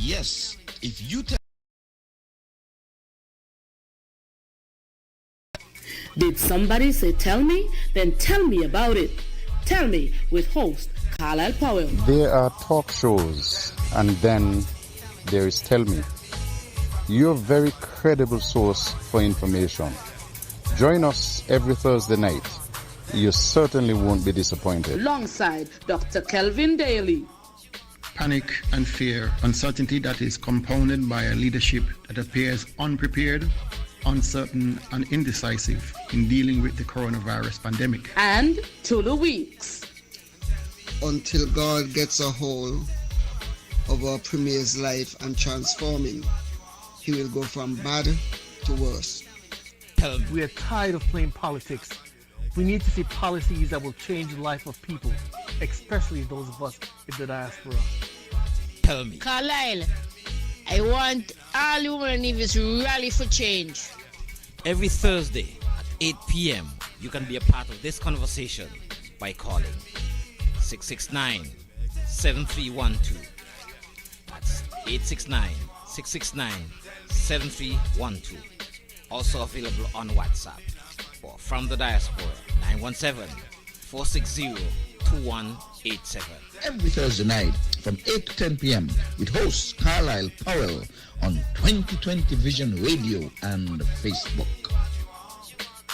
Yes, if you Did somebody say tell me? Then tell me about it. Tell me with host Carlisle Powell. There are talk shows and then there is Tell Me. Your very credible source for information. Join us every Thursday night. You certainly won't be disappointed. Alongside Dr. Kelvin Daly. Panic and fear, uncertainty that is compounded by a leadership that appears unprepared, uncertain and indecisive in dealing with the coronavirus pandemic. And Tulu Weeks. Until God gets a hold of our Premier's life and transform him, he will go from bad to worse. We are tired of playing politics. We need to see policies that will change the life of people, especially those of us in the diaspora. Tell me. Carlisle, I want all women in this rally for change. Every Thursday at 8 p.m., you can be a part of this conversation by calling 669-7312. That's 869-669-7312. Also available on WhatsApp or from the diaspora 917-460-2187. every Thursday night from 8 to 10 p.m. with host Carlisle Powell on 2020 Vision Radio and Facebook.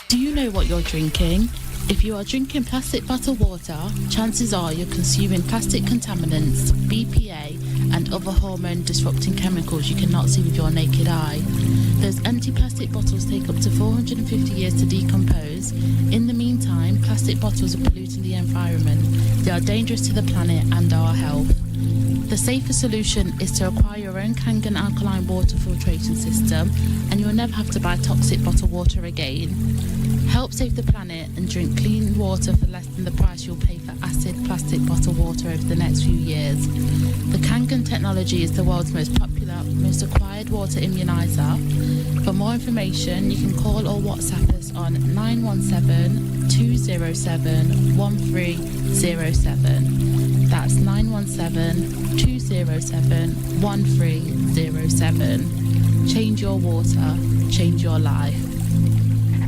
Do you know what you're drinking? If you are drinking plastic bottled water, chances are you're consuming plastic contaminants, BPA, and other hormone-disrupting chemicals you cannot see with your naked eye. Those empty plastic bottles take up to 450 years to decompose. In the meantime, plastic bottles are polluting the environment. They are dangerous to the planet and our health. The safer solution is to acquire your own Kangen alkaline water filtration system, and you'll never have to buy toxic bottled water again. Help save the planet and drink clean water for less than the price you'll pay for acid plastic bottled water over the next few years. The Kangen technology is the world's most popular, most acquired water immunizer. For more information, you can call or WhatsApp us on 917-207-1307. That's 917-207-1307. Change your water, change your life.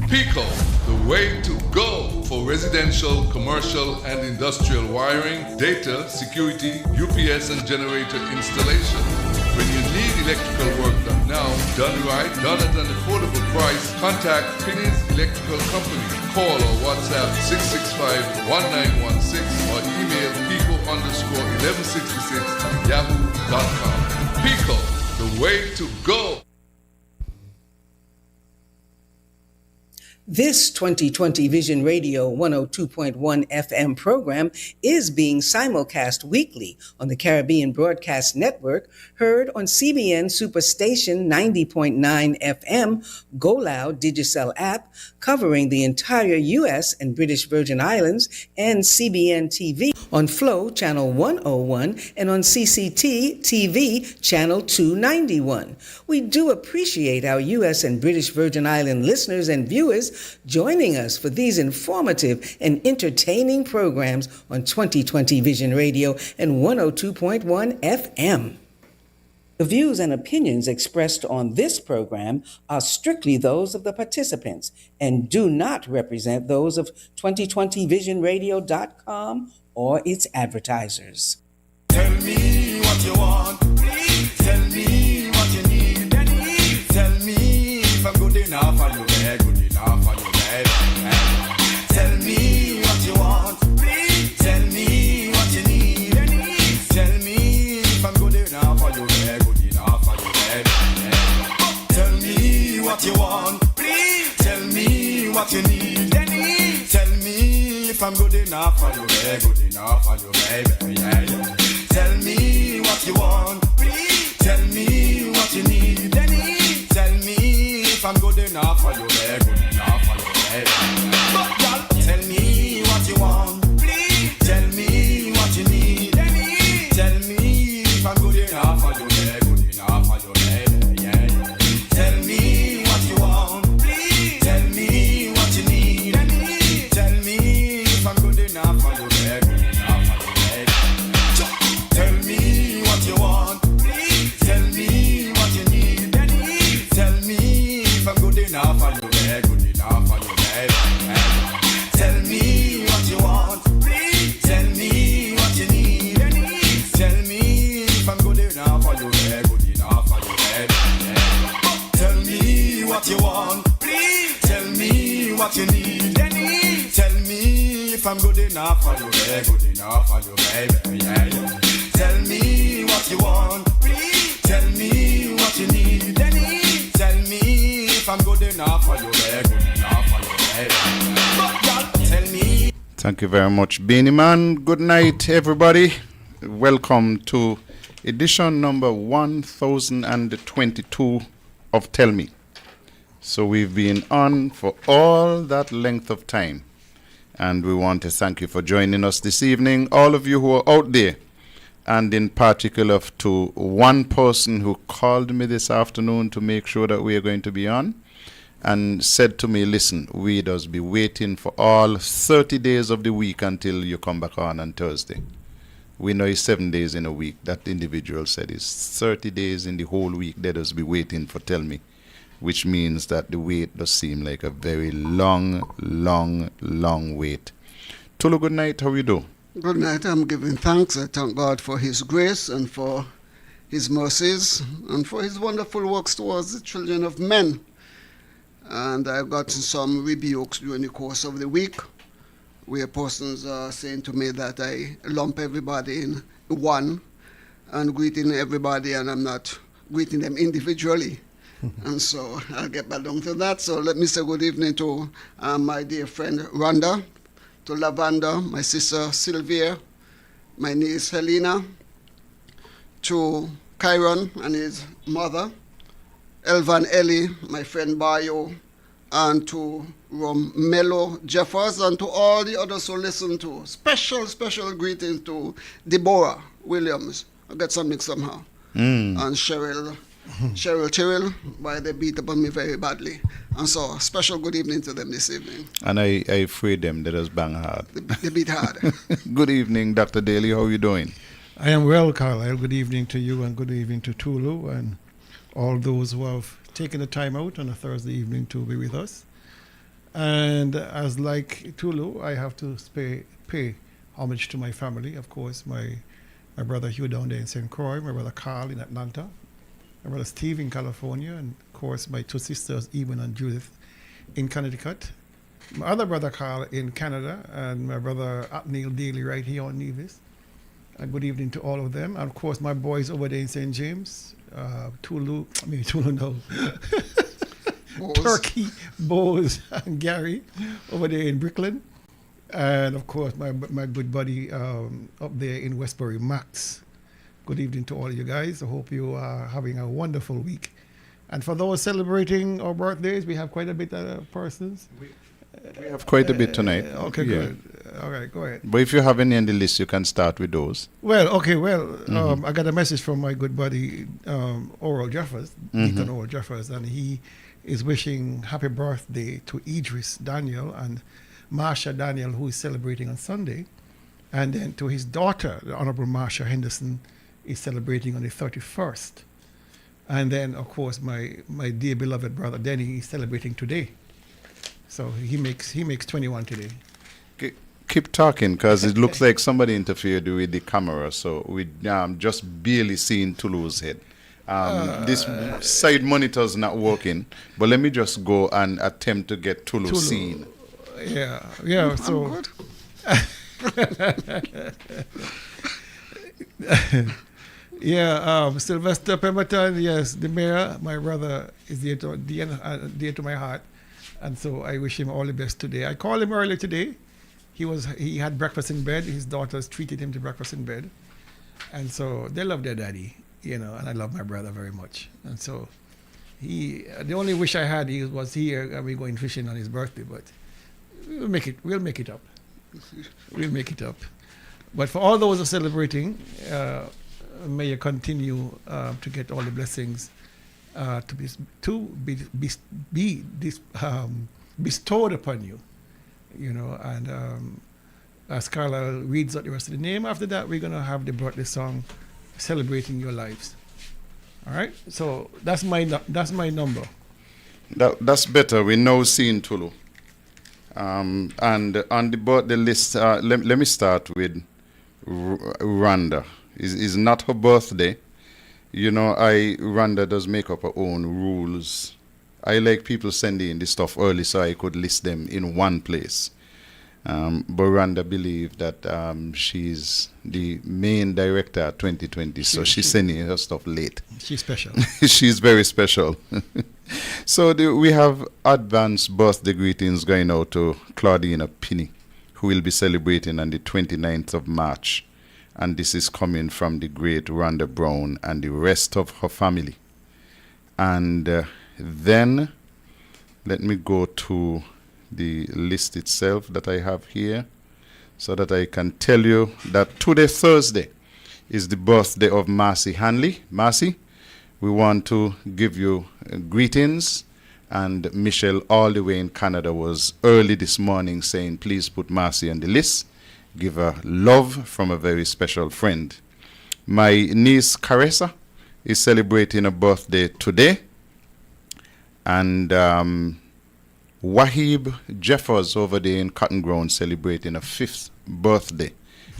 Pico, the way to go for residential, commercial, and industrial wiring, data, security, UPS, and generator installation. When you need electrical work done now, done right, done at an affordable price, contact Finney's Electrical Company. Call or WhatsApp 665-1916 or email pico_1166@yahoo.com. Pico, the way to go. This 2020 Vision Radio 102.1 FM program is being simulcast weekly on the Caribbean Broadcast Network, heard on CBN Superstation 90.9 FM, Go Loud Digicel app, covering the entire U.S. and British Virgin Islands, and CBN TV on Flow Channel 101 and on CCT TV Channel 291. We do appreciate our U.S. and British Virgin Island listeners and viewers joining us for these informative and entertaining programs on 2020 Vision Radio and 102.1 FM. The views and opinions expressed on this program are strictly those of the participants and do not represent those of 2020visionradio.com or its advertisers. Tell me what you want, please. Tell me what you need, Denny. Tell me if I'm good enough for you, good enough for you. Tell me what you want, please. Tell me what you need, Denny. Tell me if I'm good enough for you, good enough for you. Tell me what you want, please. Tell me what you need, Denny. Tell me if I'm good enough for you, good enough for you, baby. Tell me what you want, please. Tell me what you need, Denny. Tell me if I'm good enough for you, good enough for you, baby. But girl, tell me what you want, please. Tell me what you need, Denny. Tell me if I'm good enough for you, good enough for you, baby. Tell me what you want, please. Tell me what you need, Denny. Tell me if I'm good enough for you, good enough for you, baby. if I'm good enough for you, good enough for you, baby. Yeah. Tell me what you want, please. Tell me what you need, Denny. Tell me if I'm good enough for you, good enough for you, baby. But God, tell me. Thank you very much, Beanie Man. Good night, everybody. Welcome to edition number 1022 of Tell Me. So we've been on for all that length of time, and we want to thank you for joining us this evening, all of you who are out there, and in particular to one person who called me this afternoon to make sure that we are going to be on, and said to me, listen, we does be waiting for all 30 days of the week until you come back on Thursday. We know it's 7 days in a week. That individual said it's 30 days in the whole week they does be waiting for Tell Me, which means that the wait does seem like a very long wait. Tulu, good night. How you do? Good night. I'm giving thanks. I thank God for His grace and for His mercies and for His wonderful works towards the children of men. And I got some rebukes during the course of the week where persons are saying to me that I lump everybody in one and greeting everybody, and I'm not greeting them individually. And so I'll get back down to that. So let me say good evening to my dear friend Rhonda, to Lavanda, my sister Sylvia, my niece Helena, to Kyron and his mother, Elvan Ellie, my friend Bayo, and to Romelo Jeffers, and to all the others who listen to. Special greeting to Deborah Williams. I got some mixed somehow. And Cheryl Tyrrell, why they beat upon me very badly. And so, special good evening to them this evening. And I freed them. They just bang hard. They beat hard. Good evening, Dr. Daly. How are you doing? I am well, Carlisle. Good evening to you and good evening to Tulu and all those who have taken the time out on a Thursday evening to be with us. And as like Tulu, I have to pay homage to my family. Of course, my brother Hugh down there in St. Croix, my brother Carl in Atlanta, my brother Steve in California, and of course my two sisters, Eben and Judith, in Connecticut. My other brother Carl in Canada, and my brother Neil Daly right here on Nevis. Good evening to all of them. And of course my boys over there in St. James, Tulu no. Turkey, Bose, and Gary over there in Brooklyn. And of course my good buddy up there in Westbury, Max. Good evening to all you guys. I hope you are having a wonderful week. And for those celebrating our birthdays, we have quite a bit of persons. We have quite a bit tonight. Okay, yeah. Good. All right, go ahead. But if you have any on the list, you can start with those. Well, okay, I got a message from my good buddy Oral Jeffers, Deacon Oral Jeffers, and he is wishing happy birthday to Idris Daniel and Marsha Daniel, who is celebrating on Sunday. And then to his daughter, the Honorable Marsha Henderson, is celebrating on the 31st. And then, of course, my dear beloved brother Denny is celebrating today. So he makes 21 today. Keep talking, because it looks like somebody interfered with the camera, so we just barely seeing Tulu's head. This side monitor is not working, but let me just go and attempt to get Tulu seen. Yeah. So. I'm good. Sylvester Pemberton, yes, the mayor, my brother, is dear to my heart, and so I wish him all the best today. I called him earlier today. He had breakfast in bed. His daughters treated him to breakfast in bed, and so they love their daddy, and I love my brother very much. And so the only wish I had was here and we going fishing on his birthday, but we'll make it up. We'll make it up. But for all those who are celebrating, may you continue to get all the blessings to be bestowed upon you, and as Carla reads out the rest of the name, after that we're going to have the birthday song celebrating your lives. All right, so that's my number. That's better. We know seeing Tulu. And on the birthday list, let me start with Rhonda. It's not her birthday. Rhonda does make up her own rules. I like people sending in the stuff early so I could list them in one place. But Rhonda believed that she's the main director at 2020, so she's sending her stuff late. She's special. She's very special. So we have advanced birthday greetings going out to Claudina Pinney, who will be celebrating on the 29th of March. And this is coming from the great Rhonda Brown and the rest of her family. And then let me go to the list itself that I have here so that I can tell you that today, Thursday, is the birthday of Marcy Hanley. Marcy, we want to give you greetings. And Michelle, all the way in Canada, was early this morning saying, please put Marcy on the list. Give her love from a very special friend. My niece, Carissa, is celebrating a birthday today. And Wahib Jeffers over there in Cotton Ground celebrating a 5th birthday,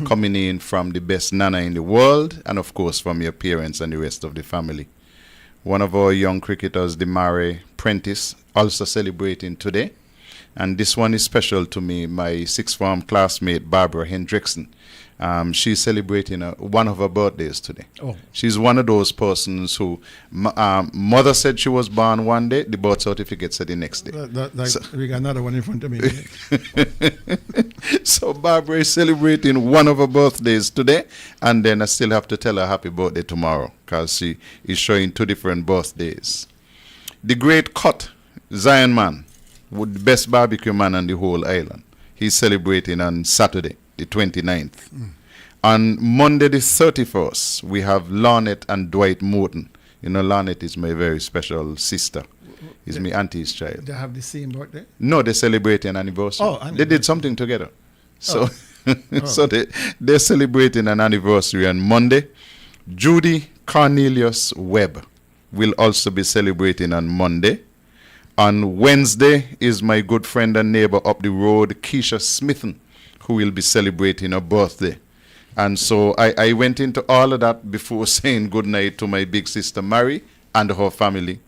coming in from the best nana in the world, and of course from your parents and the rest of the family. One of our young cricketers, Demare Prentice, also celebrating today. And this one is special to me, my sixth form classmate, Barbara Hendrickson. She's celebrating one of her birthdays today. Oh. She's one of those persons who mother said she was born one day, the birth certificate said the next day. We got another one in front of me. So Barbara is celebrating one of her birthdays today, and then I still have to tell her happy birthday tomorrow because she is showing 2 different birthdays. The great Cut, Zion Man, with the best barbecue man on the whole island. He's celebrating on Saturday, the 29th. On Monday, the 31st, we have Lornette and Dwight Morton. You know, Lornette is my very special sister. He's my auntie's child. They have the same birthday? No, they celebrate an anniversary. They did something together. So, so they're celebrating an anniversary on Monday. Judy Cornelius Webb will also be celebrating on Monday. On Wednesday is my good friend and neighbor up the road, Keisha Smithen, who will be celebrating her birthday. And so I went into all of that before saying good night to my big sister Mary and her family,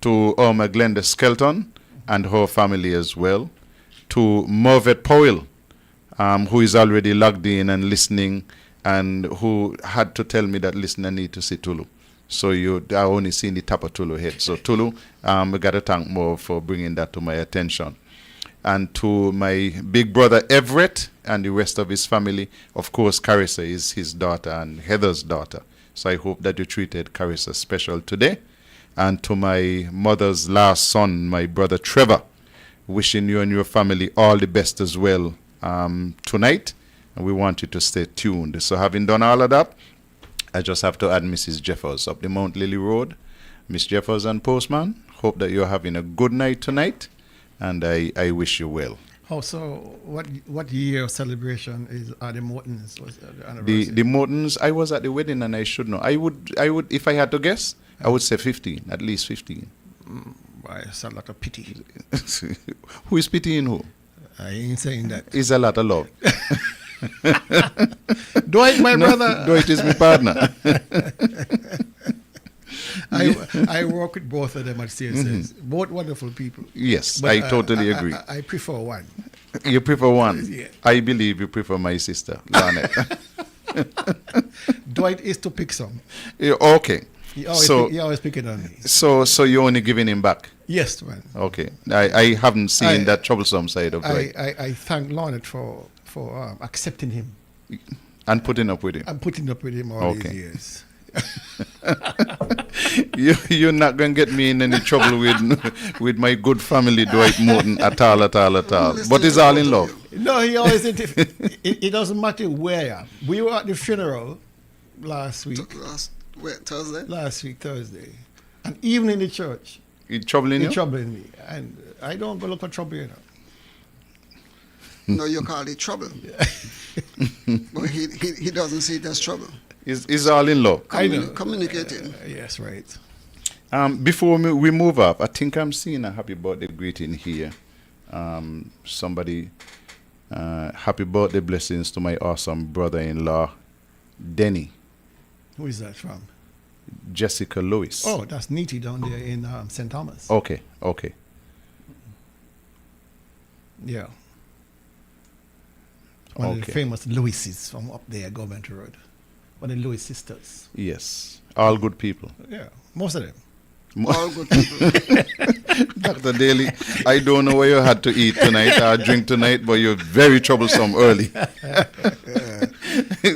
to Irma Glenda Skelton and her family as well, to Mervet Powell, who is already logged in and listening, and who had to tell me that, listen, I need to see Tulu. So I only seen the top of Tulu head. So Tulu, we got to thank Mo for bringing that to my attention. And to my big brother Everett and the rest of his family, of course, Carissa is his daughter and Heather's daughter. So I hope that you treated Carissa special today. And to my mother's last son, my brother Trevor, wishing you and your family all the best as well tonight. And we want you to stay tuned. So having done all of that, I just have to add Mrs. Jeffers up the Mount Lily Road. Miss Jeffers and Postman, hope that you're having a good night tonight, and I wish you well. Oh, so what year of celebration are the Mortons? Was the anniversary? The Mortons, I was at the wedding and I should know. I would, if I had to guess, I would say 15, at least 15. It's a lot of pity. Who is pitying who? I ain't saying that. It's a lot of love. Dwight, my brother. Dwight is my partner. I work with both of them at CSS. Both wonderful people. Yes, but I totally agree. I prefer one. You prefer one? Yeah. I believe you prefer my sister, Lornette. Dwight is to pick some. Yeah, okay. He always pick it on me. So you're only giving him back? Yes, man. Okay. I haven't seen that troublesome side of Dwight. I thank Lornette for accepting him. And putting up with him. I'm putting up with him all these years. You're not going to get me in any trouble with my good family, Dwight Morton, at all. But it's all in love. No, he always, it doesn't matter where. We were at the funeral last week. Thursday? Last week, Thursday. And even in the church. It's troubling you? It's troubling me. And I don't go look for trouble, you know. No, you call it trouble. But he doesn't see it as trouble. It's all in love. Communicating. Yes, right. Before we move up, I think I'm seeing a happy birthday greeting here. Somebody, happy birthday blessings to my awesome brother-in-law, Denny. Who is that from? Jessica Lewis. Oh, that's Neaty down there in St. Thomas. Okay. Yeah. One of the famous Lewises from up there, Government Road. One of the Lewis sisters. Yes. All good people. Yeah, most of them. All good people. Dr. Daly, I don't know what you had to eat tonight or drink tonight, but you're very troublesome early.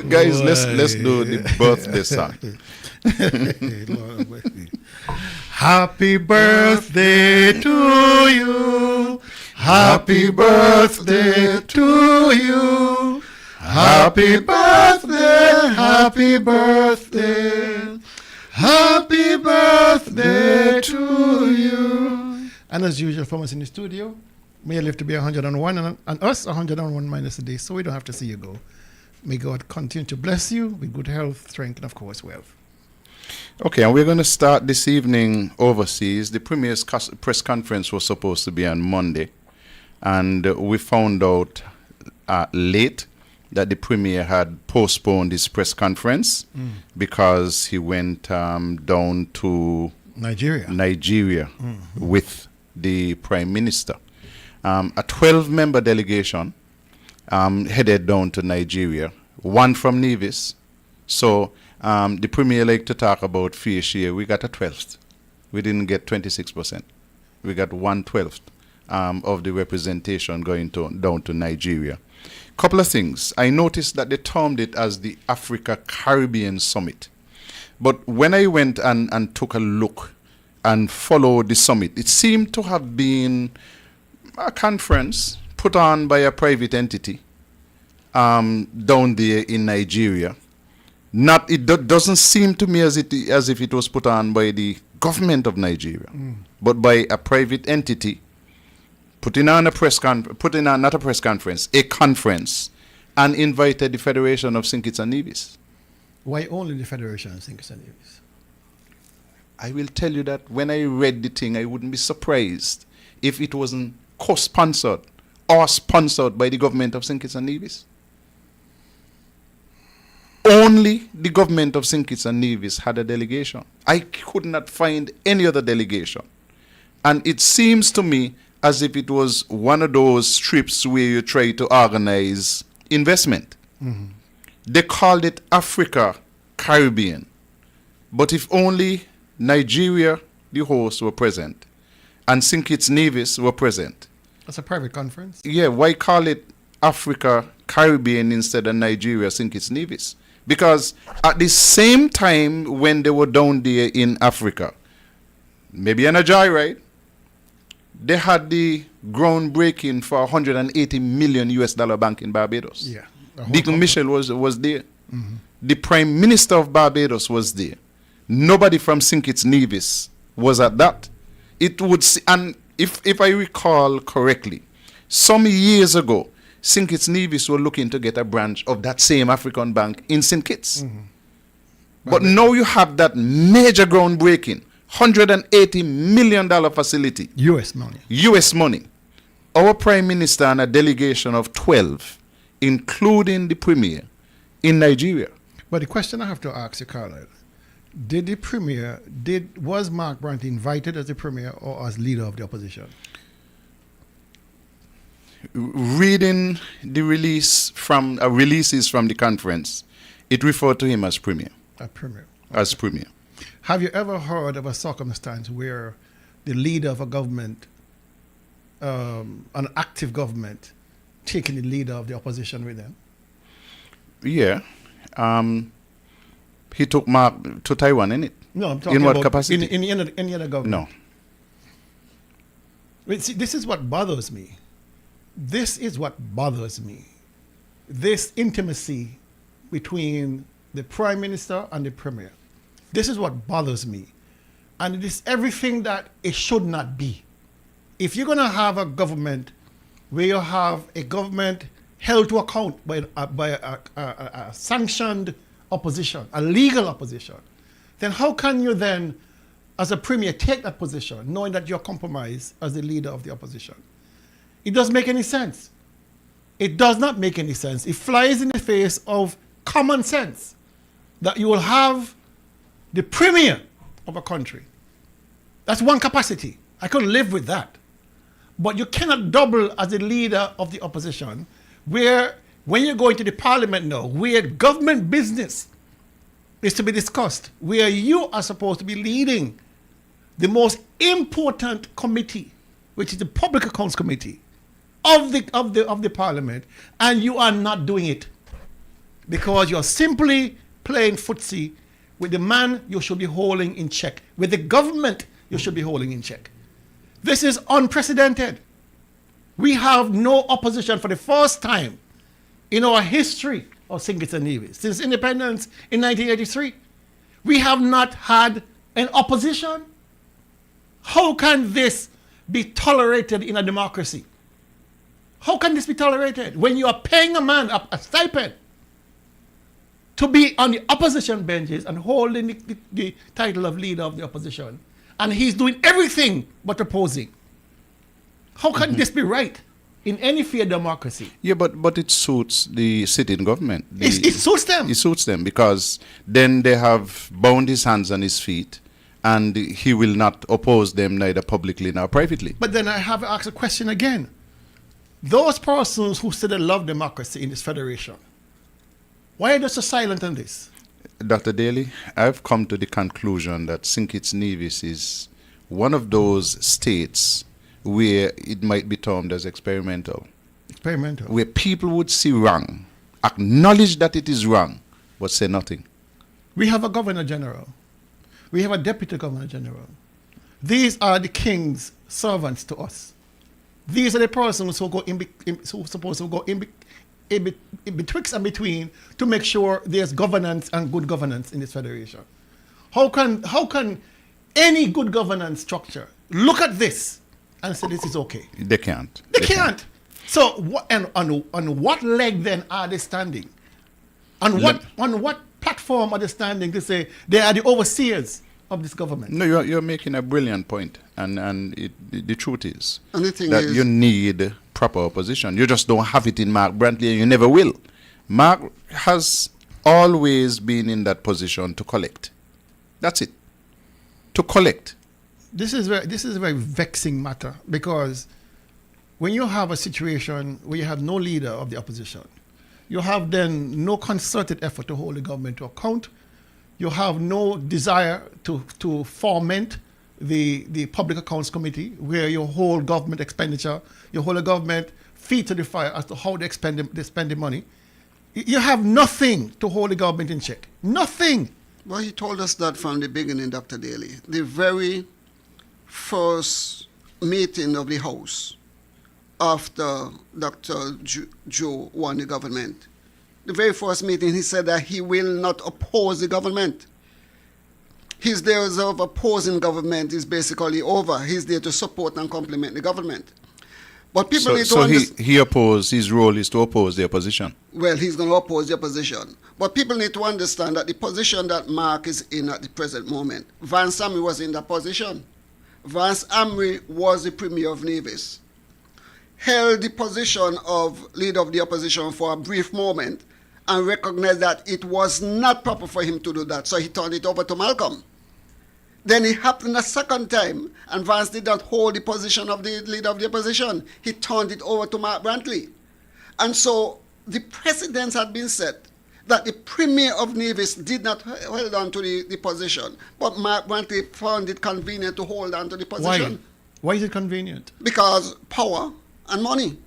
Guys, let's do the birthday song. Happy birthday to you. Happy birthday to you. Happy birthday, happy birthday. Happy birthday to you. And as usual from us in the studio, may you live to be 101 and us 101 minus a day, so we don't have to see you go. May God continue to bless you with good health, strength, and of course wealth. Okay, and we're going to start this evening overseas. The Premier's press conference was supposed to be on Monday, and we found out late that the Premier had postponed his press conference because he went down to Nigeria with the Prime Minister. A 12-member delegation headed down to Nigeria, one from Nevis. So the Premier liked to talk about fair share. We got a 12th. We didn't get 26%. We got 1/12 of the representation going down to Nigeria. Couple of things. I noticed that they termed it as the Africa-Caribbean Summit. But when I went and took a look and followed the summit, it seemed to have been a conference put on by a private entity down there in Nigeria. It doesn't seem to me as if it was put on by the government of Nigeria, but by a private entity putting on a conference, and invited the Federation of St. Kitts and Nevis. Why only the Federation of St. Kitts and Nevis? I will tell you that when I read the thing, I wouldn't be surprised if it wasn't co-sponsored or sponsored by the government of St. Kitts and Nevis. Only the government of St. Kitts and Nevis had a delegation. I could not find any other delegation. And it seems to me as if it was one of those trips where you try to organize investment. They called it Africa Caribbean. But if only Nigeria, the hosts, were present, and St. Kitts Nevis were present. That's a private conference? Yeah, why call it Africa Caribbean instead of Nigeria, St. Kitts Nevis? Because at the same time when they were down there in Africa, maybe on a joyride, they had the groundbreaking for $180 million US bank in Barbados. Yeah. Deacon Michel was there. The Prime Minister of Barbados was there. Nobody from St. Kitts Nevis was at that. And if I recall correctly, some years ago, St. Kitts Nevis were looking to get a branch of that same African bank in St. Kitts. But now you have that major groundbreaking, $180 million facility. US money. US money. Our Prime Minister and a delegation of 12, including the Premier, in Nigeria. But the question I have to ask you, Carlisle, was Mark Brandt invited as the Premier or as leader of the opposition? Reading the releases from the conference, it referred to him as Premier. A Premier. Okay. As Premier. Have you ever heard of a circumstance where the leader of a government, an active government, taking the leader of the opposition with them? Yeah. He took Mark to Taiwan, innit? No, I'm talking in what about capacity? In any other government. No. Wait, see, this is what bothers me. This intimacy between the Prime Minister and the Premier. This is what bothers me. And it is everything that it should not be. If you're going to have a government where you have a government held to account by a sanctioned opposition, a legal opposition, then how can you then, as a Premier, take that position knowing that you're compromised as the leader of the opposition? It doesn't make any sense. It does not make any sense. It flies in the face of common sense that you will have the Premier of a country. That's one capacity. I could live with that. But you cannot double as the leader of the opposition where When you go into the parliament now, where government business is to be discussed, where you are supposed to be leading the most important committee, which is the Public Accounts Committee of the parliament, and you are not doing it because you're simply playing footsie with the man you should be holding in check, with the government you should be holding in check. This is unprecedented. We have no opposition for the first time in our history of St. Kitts and Nevis. Since independence in 1983, we have not had an opposition. How can this be tolerated in a democracy? How can this be tolerated when you are paying a man a stipend to be on the opposition benches and holding the title of leader of the opposition, and he's doing everything but opposing? How can this be right in any fair democracy? Yeah, but it suits the sitting government. It suits them. It suits them because then they have bound his hands and his feet, and he will not oppose them neither publicly nor privately. But then I have to ask a question again. Those persons who say they love democracy in this federation, why are they so silent on this? Dr. Daly, I've come to the conclusion that St. Kitts Nevis is one of those states where it might be termed as experimental. Experimental. Where people would see wrong, acknowledge that it is wrong, but say nothing. We have a governor general. We have a deputy governor general. These are the king's servants to us. These are the persons who go who supposed to go in betwixt and between to make sure there's governance and good governance in this federation. How can any good governance structure look at this and say this is okay? They can't. They can't. So on what leg then are they standing? On what platform are they standing to say they are the overseers of this government? No, you're making a brilliant point, and the truth is that you need proper opposition. You just don't have it in Mark Brantley, and you never will. Mark has always been in that position to collect. That's it. To collect. This is a very vexing matter, because when you have a situation where you have no leader of the opposition, you have then no concerted effort to hold the government to account. You have no desire to foment the Public Accounts Committee, where you hold government expenditure, you hold the government feet to the fire as to how they spend the money. You have nothing to hold the government in check. Nothing. Well, he told us that from the beginning, Dr. Daly. The very first meeting of the House after Dr. Joe won the government, the very first meeting, he said that he will not oppose the government. His days of opposing government is basically over. He's there to support and complement the government. But people need to understand. So he opposed, his role is to oppose the opposition. Well, he's going to oppose the opposition. But people need to understand that the position that Mark is in at the present moment, Vance Amry was in that position. Vance Amry was the Premier of Nevis, held the position of leader of the opposition for a brief moment, and recognized that it was not proper for him to do that, so he turned it over to Malcolm. Then it happened a second time, and Vance did not hold the position of the leader of the opposition. He turned it over to Mark Brantley. And so the precedence had been set that the Premier of Nevis did not hold on to the position, but Mark Brantley found it convenient to hold on to the position. Why is it convenient? Because power and money.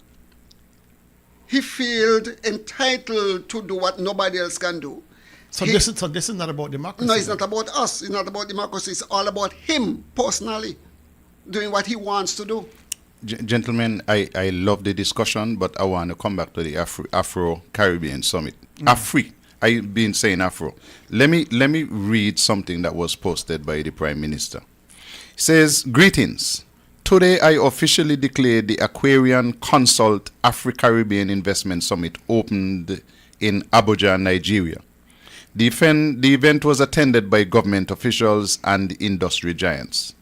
He felt entitled to do what nobody else can do. So this is not about democracy. No, it's not about us. It's not about democracy. It's all about him personally doing what he wants to do. Gentlemen, I love the discussion, but I want to come back to the Afro-Caribbean Summit. Afri. I've been saying Afro. Let me read something that was posted by the Prime Minister. It says, "Greetings. Today I officially declare the Aquarian Consult Afro-Caribbean Investment Summit opened in Abuja, Nigeria. The event was attended by government officials and industry giants.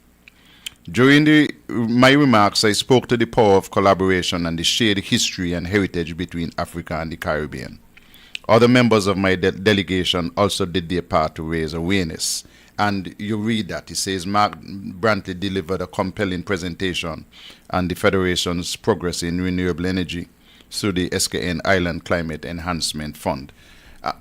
During my remarks, I spoke to the power of collaboration and the shared history and heritage between Africa and the Caribbean. Other members of my delegation also did their part to raise awareness." And you read that. It says, Mark Brantley delivered a compelling presentation on the Federation's progress in renewable energy, through the SKN Island Climate Enhancement Fund,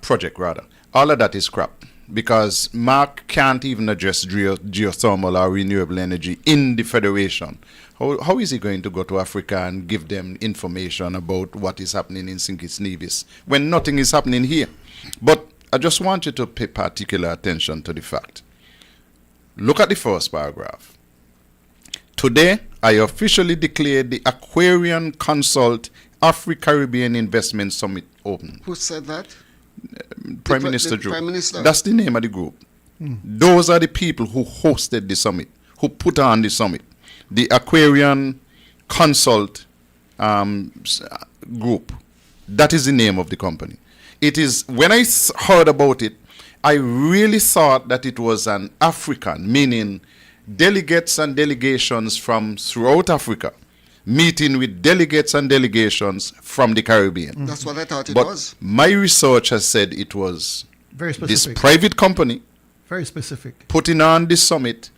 project rather. All of that is crap because Mark can't even address geothermal or renewable energy in the Federation. How is he going to go to Africa and give them information about what is happening in St. Kitts Nevis when nothing is happening here? But I just want you to pay particular attention to the fact. Look at the first paragraph. Today, I officially declared the Aquarian Consult Afro-Caribbean Investment Summit open. Who said that? Prime Minister Drew. Prime Minister. That's the name of the group. Those are the people who hosted the summit, who put on the summit. The Aquarian Consult group. That is the name of the company. It is, when I heard about it, I really thought that it was an African, meaning delegates and delegations from throughout Africa, meeting with delegates and delegations from the Caribbean. That's what I thought it but was. My research has said it was Very this specific. private company Very specific. putting on this summit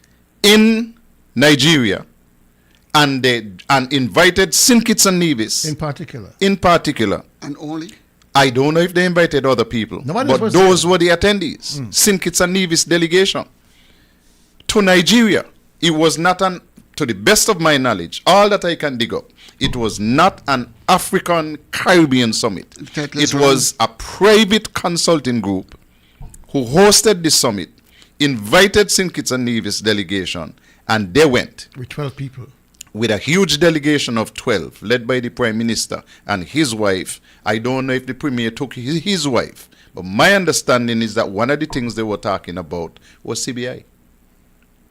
in Nigeria, and they invited St. Kitts and Nevis In particular. And only? I don't know if they invited other people, Nobody but was those there. were the attendees. St. Kitts and Nevis delegation to Nigeria. It was not an, to the best of my knowledge, all that I can dig up, it was not an African Caribbean summit. It was a private consulting group who hosted the summit, invited St. Kitts and Nevis delegation, and they went. With 12 people. With a huge delegation of 12, led by the Prime Minister and his wife. I don't know if the Premier took his wife, but my understanding is that one of the things they were talking about was CBI.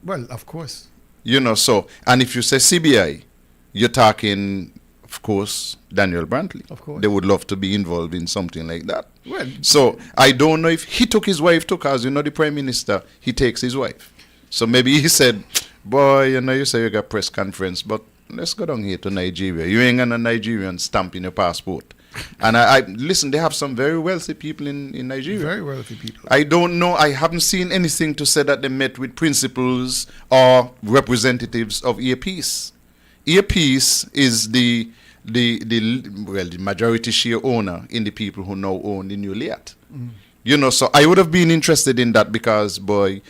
Well, of course. You know, so, and if you say CBI, you're talking, of course, Daniel Brantley. Of course. They would love to be involved in something like that. Well, so I don't know if he took his wife too, because, you know, the Prime Minister, he takes his wife. So maybe he said, boy, you know, you say you got press conference, but let's go down here to Nigeria. You ain't got a Nigerian stamp in your passport. And I listen, they have some very wealthy people in Nigeria. Very wealthy people. I don't know, I haven't seen anything to say that they met with principals or representatives of Earpiece. Earpiece is the majority share owner in the people who now own the new Liat. You know, so I would have been interested in that because, boy,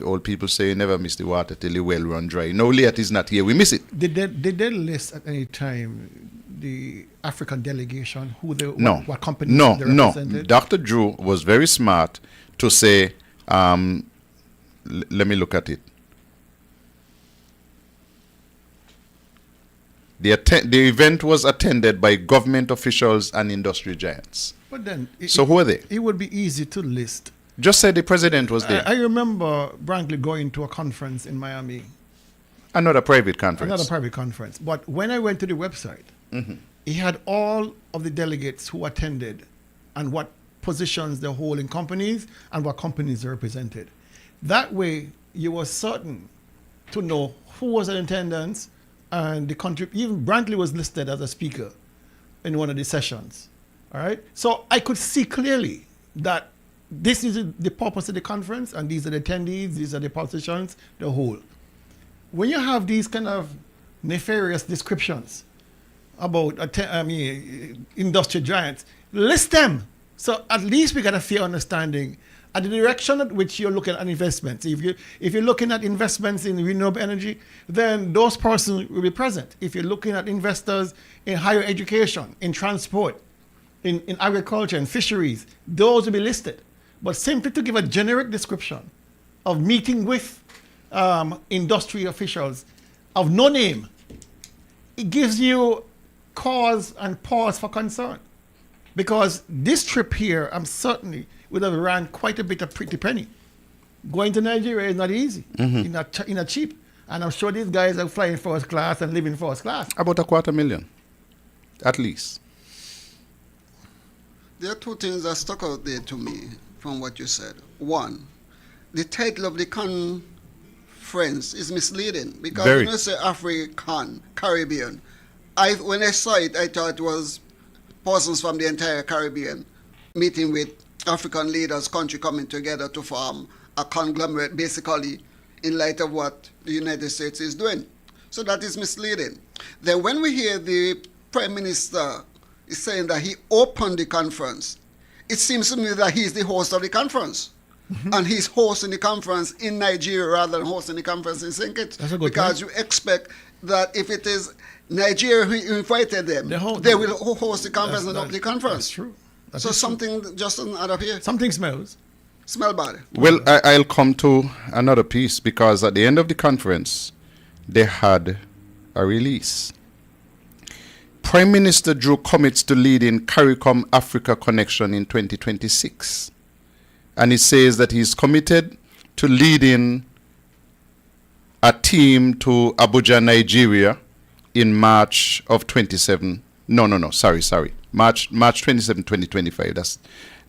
old people say you never miss the water till the well run dry. No, Liat is not here, we miss it. Did they list at any time the African delegation, who they, what companies they No. represented? Dr. Drew was very smart to say, let me look at it. The event was attended by government officials and industry giants. But then, so who are they? It would be easy to list. Just say the president was there. I remember Brantley going to a conference in Miami. Another private conference. Another private conference. But when I went to the website, he had all of the delegates who attended and what positions they hold in companies and what companies they represented. That way, you were certain to know who was in attendance, and the country. Even Brantley was listed as a speaker in one of the sessions. All right. So I could see clearly that this is the purpose of the conference, and these are the attendees, these are the politicians, the whole. When you have these kind of nefarious descriptions about industry giants, list them. So at least we got a fair understanding at the direction at which you're looking at investments. If you're looking at investments in renewable energy, then those persons will be present. If you're looking at investors in higher education, in transport, in agriculture and fisheries, those will be listed. But simply to give a generic description of meeting with industry officials of no name, it gives you cause and pause for concern. Because this trip here, I'm certainly would have ran quite a bit of pretty penny. Going to Nigeria is not easy, it's not cheap. And I'm sure these guys are flying first class and living first class. About $250,000, at least. There are two things that stuck out there to me from what you said. One, the title of the conference is misleading because when you say African, Caribbean, when I saw it, I thought it was persons from the entire Caribbean meeting with African leaders, country coming together to form a conglomerate, basically, in light of what the United States is doing. So that is misleading. Then when we hear the Prime Minister is saying that he opened the conference. It seems to me that he's the host of the conference. And he's hosting the conference in Nigeria rather than hosting the conference in St. Kitts. That's a good because point. You expect that if it is Nigeria who invited them, they will host the conference and open the conference. That's true. That So is something just doesn't add up here. Something smells. Smell bad. Well, I'll come to another piece because at the end of the conference, they had a release. Prime Minister Drew commits to leading CARICOM Africa Connection in 2026. And he says that he's committed to leading a team to Abuja, Nigeria in March of 27. March 27, 2025.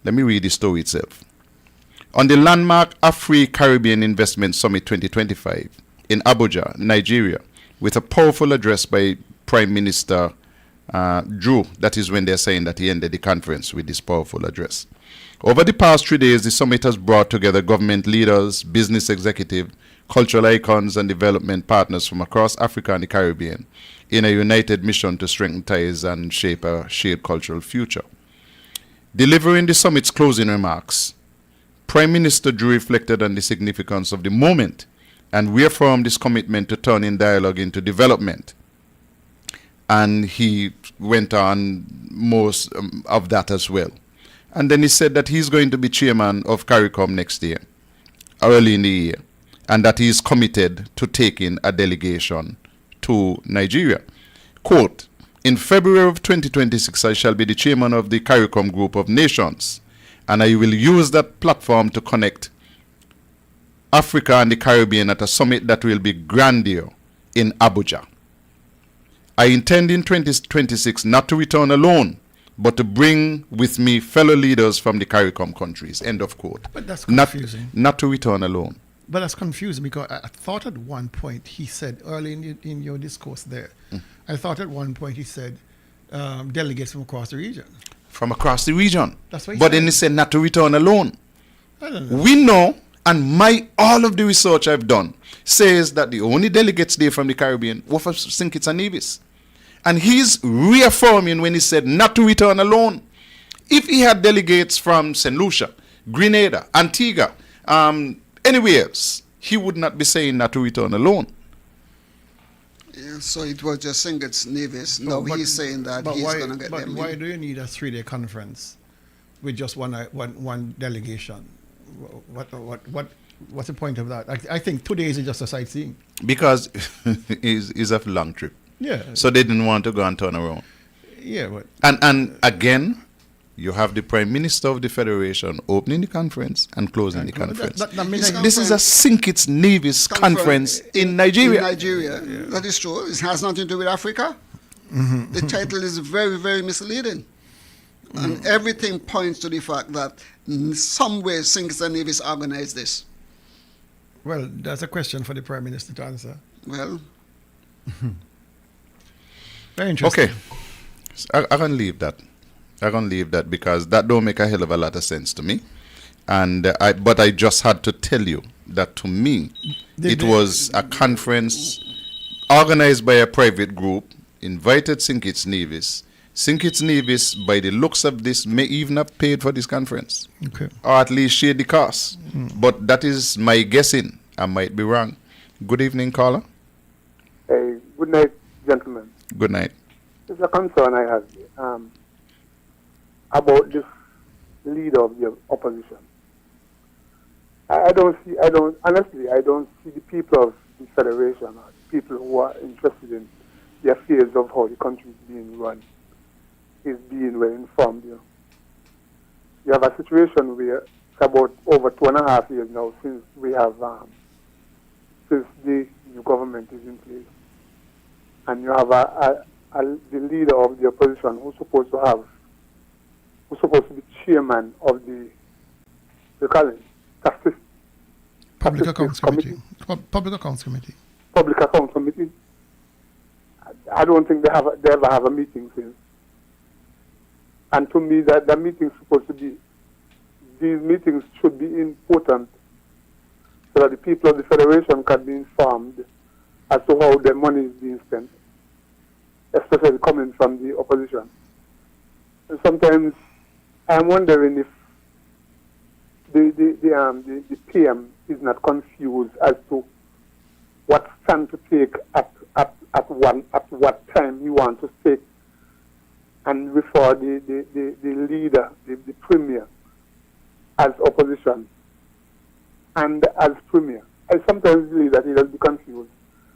Let me read the story itself. On the landmark Afri-Caribbean Investment Summit 2025 in Abuja, Nigeria, with a powerful address by Prime Minister Drew, that is when they're saying that he ended the conference with this powerful address. Over the past 3 days, the summit has brought together government leaders, business executives, cultural icons, and development partners from across Africa and the Caribbean in a united mission to strengthen ties and shape a shared cultural future. Delivering the summit's closing remarks, Prime Minister Drew reflected on the significance of the moment and reaffirmed his commitment to turning dialogue into development. And he went on most of that as well. And then he said that he's going to be chairman of CARICOM next year, early in the year, and that he is committed to taking a delegation to Nigeria. Quote, in February of 2026, I shall be the chairman of the CARICOM group of nations, and I will use that platform to connect Africa and the Caribbean at a summit that will be grandeur in Abuja. I intend in 2026 not to return alone, but to bring with me fellow leaders from the CARICOM countries. End of quote. But that's confusing. Not to return alone. But that's confusing because I thought at one point he said, early in your discourse there, I thought at one point he said delegates from across the region. From across the region. That's what he but said. Then he said not to return alone. I don't know. We know, and all of the research I've done says that the only delegates there from the Caribbean were from St. Kitts and Nevis. And he's reaffirming when he said not to return alone. If he had delegates from St. Lucia, Grenada, Antigua, anywhere else, he would not be saying not to return alone. Yeah, so it was just St. Kitts Nevis. No, he's saying that he's going to get them. But why do you need a 3-day conference with just one delegation? What's the point of that? I think 2 days is just a sightseeing. Because it's a long trip. Yeah. So they didn't want to go and turn around. Yeah, but and again, you have the Prime Minister of the Federation opening the conference and closing the conference. This is a St. Kitts Nevis conference in Nigeria. In Nigeria, that is true. It has nothing to do with Africa. The title is very, very misleading. And everything points to the fact that in some way St. Kitts and Nevis organized this. Well, that's a question for the Prime Minister to answer. Well... Very interesting. Okay, I can leave that. I can leave that because that don't make a hell of a lot of sense to me. And but I just had to tell you that to me, it was a conference organized by a private group, invited St. Kitts Nevis. St. Kitts Nevis, by the looks of this, may even have paid for this conference. Okay. Or at least shared the cost. But that is my guessing. I might be wrong. Good evening, caller. Hey, good night, gentlemen. Good night. There's a concern I have about this leader of the opposition. Honestly, I don't see the people of the Federation or the people who are interested in the affairs of how the country is being run is being well informed. You have a situation where it's about over 2.5 years now since we have, since the new government is in place. And you have the leader of the opposition who's supposed to be chairman of the Public Accounts Committee. Public Accounts Committee. Public Accounts Committee. I don't think they ever have a meeting since. And to me, that meeting is supposed to be, these meetings should be important so that the people of the Federation can be informed as to how their money is being spent, especially coming from the opposition. sometimes I'm wondering if the PM is not confused as to what stand to take at what time he wants to take and refer the leader, the premier, as opposition and as premier. I sometimes believe that he will be confused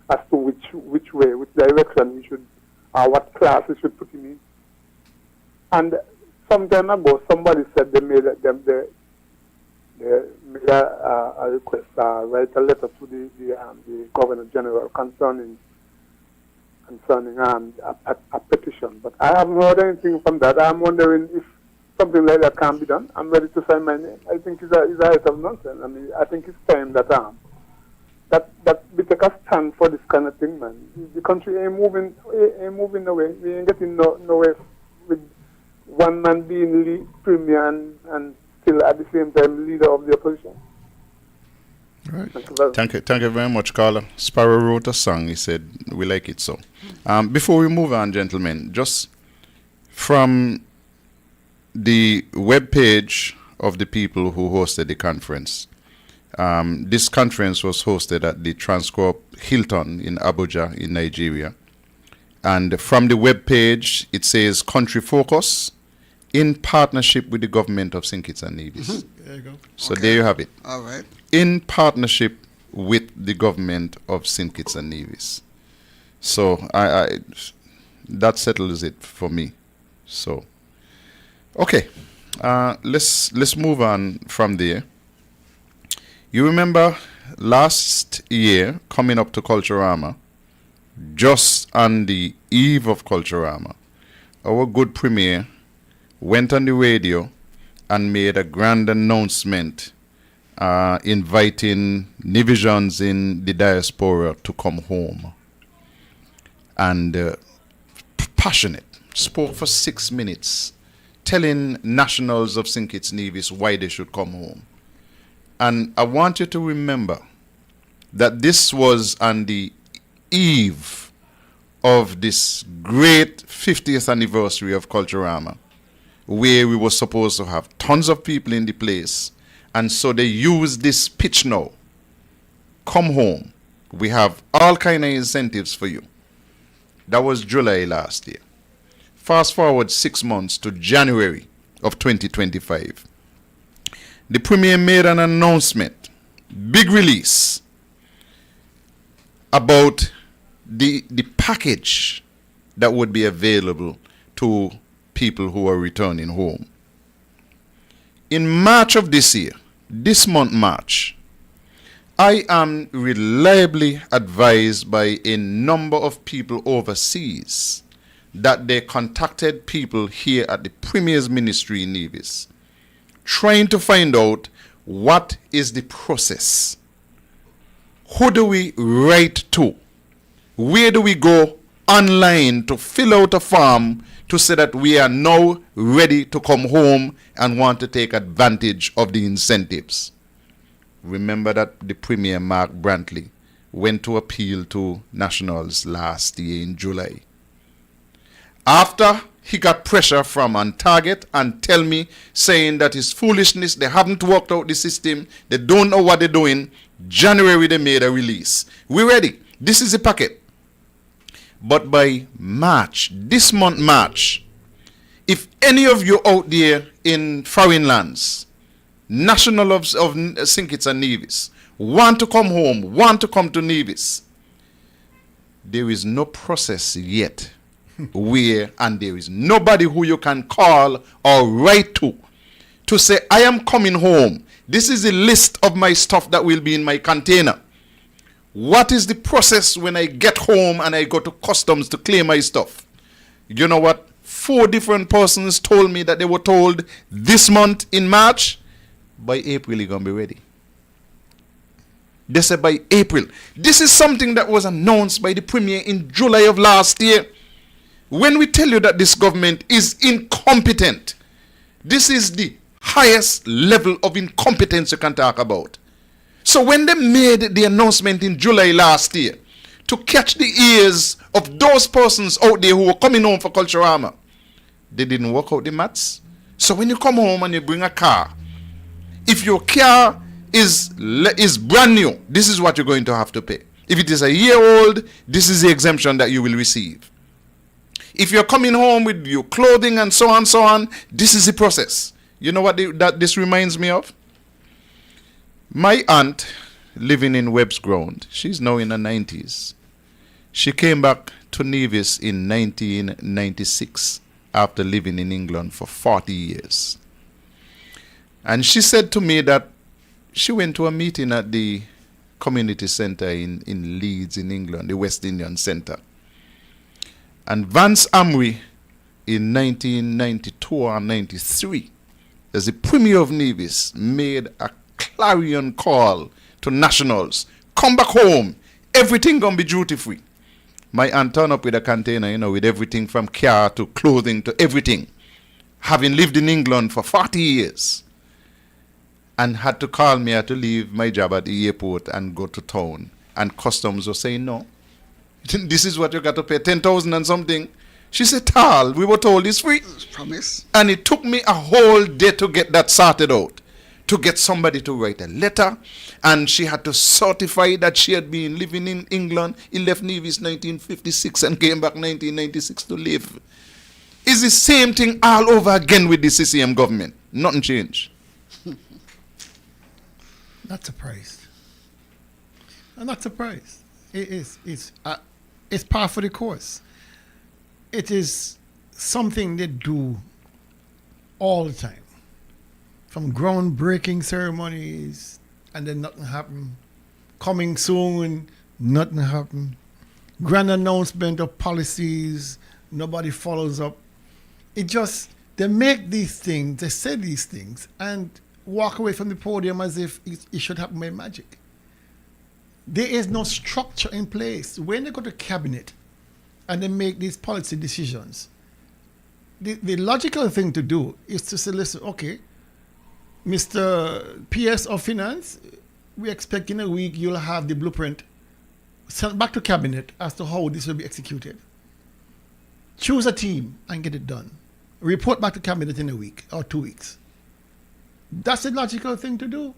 as to which way, which direction he should, what class he should put him in. And some time ago, somebody said they made a request, write a letter to the Governor General concerning a petition. But I haven't heard anything from that. I'm wondering if something like that can be done. I'm ready to sign my name. I think it's a height of nonsense. I mean, I think it's time that we take a stand for this kind of thing, man. The country ain't moving nowhere. We ain't getting nowhere with one man being premier and still at the same time leader of the opposition. Right. Thank you very much, Carla. Sparrow wrote a song. He said, we like it so. Before we move on, gentlemen, just from the web page of the people who hosted the conference, this conference was hosted at the Transcorp Hilton in Abuja in Nigeria. And from the web page, it says Country Focus in partnership with the government of St. Kitts and Nevis. There you go. So okay. There you have it. All right. In partnership with the government of St. Kitts and Nevis. So I that settles it for me. So okay, let's move on from there. You remember last year coming up to Culturama, just on the eve of Culturama, our good premier went on the radio and made a grand announcement inviting Nivisians in the diaspora to come home. And passionate, spoke for 6 minutes, telling nationals of St. Kitts Nevis why they should come home. And I want you to remember that this was on the eve of this great 50th anniversary of Culturama, where we were supposed to have tons of people in the place. And so they used this pitch now. Come home. We have all kind of incentives for you. That was July last year. Fast forward 6 months to January of 2025. The Premier made an announcement, big release, about the package that would be available to people who are returning home. In March of this year, this month March, I am reliably advised by a number of people overseas that they contacted people here at the Premier's Ministry in Nevis, trying to find out what is the process. Who do we write to? Where do we go online to fill out a form to say that we are now ready to come home and want to take advantage of the incentives? Remember that the Premier, Mark Brantley, went to appeal to nationals last year in July. After he got pressure from On Target and Tell Me saying that it's foolishness, they haven't worked out the system, they don't know what they're doing, January they made a release. We're ready. This is the packet. But by March, this month March, if any of you out there in foreign lands, national of St. Kitts and Nevis, want to come home, want to come to Nevis, there is no process yet where, and there is nobody who you can call or write to say, I am coming home. This is a list of my stuff that will be in my container. What is the process when I get home and I go to customs to claim my stuff? You know what? 4 different persons told me that they were told this month in March, by April you're going to be ready. They said by April. This is something that was announced by the Premier in July of last year. When we tell you that this government is incompetent, this is the highest level of incompetence you can talk about. So when they made the announcement in July last year to catch the ears of those persons out there who were coming home for Culturama, They didn't work out the maths. So when you come home and you bring a car, if your car is brand new, this is what you're going to have to pay. If it is a year old, this is the exemption that you will receive. If you're coming home with your clothing and so on, this is the process. You know what that this reminds me of? My aunt, living in Webb's Ground, she's now in her 90s. She came back to Nevis in 1996 after living in England for 40 years. And she said to me that she went to a meeting at the community center in Leeds in England, the West Indian Center. And Vance Amry in 1992 or 93, as the Premier of Nevis, made a clarion call to nationals. Come back home. Everything gonna be duty free. My aunt turned up with a container, with everything from car to clothing to everything. Having lived in England for 40 years. And had to call me, I had to leave my job at the airport and go to town. And customs were saying, no, this is what you got to pay, 10,000 and something. She said, Tal, we were told it's free. Promise. And it took me a whole day to get that sorted out. To get somebody to write a letter. And she had to certify that she had been living in England. He left Nevis 1956 and came back 1996 to live. It's the same thing all over again with the CCM government. Nothing changed. Not surprised. I'm not surprised. It's par for the course. It is something they do all the time. From groundbreaking ceremonies, and then nothing happen. Coming soon, nothing happen. Grand announcement of policies, nobody follows up. They make these things, they say these things, and walk away from the podium as if it should happen by magic. There is no structure in place. When they go to cabinet and they make these policy decisions, the logical thing to do is to say, listen, okay, Mr. PS of Finance, we expect in a week you'll have the blueprint sent back to cabinet as to how this will be executed. Choose a team and get it done. Report back to cabinet in a week or 2 weeks. That's the logical thing to do.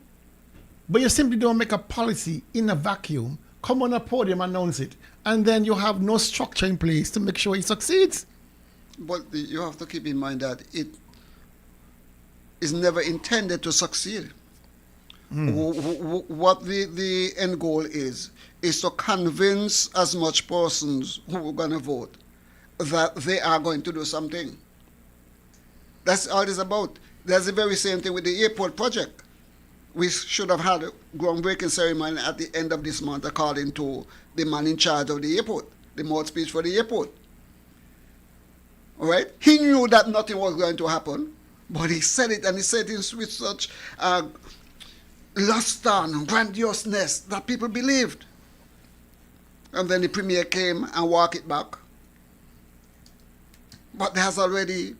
But you simply don't make a policy in a vacuum, come on a podium, announce it, and then you have no structure in place to make sure it succeeds. But you have to keep in mind that it is never intended to succeed. What the end goal is to convince as much persons who are going to vote that they are going to do something. That's all it's about. That's the very same thing with the airport project. We should have had a groundbreaking ceremony at the end of this month, according to the man in charge of the airport, the mouthpiece for the airport. All right? He knew that nothing was going to happen, but he said it, and he said it with such luster and grandiousness that people believed. And then the premier came and walked it back. But they has already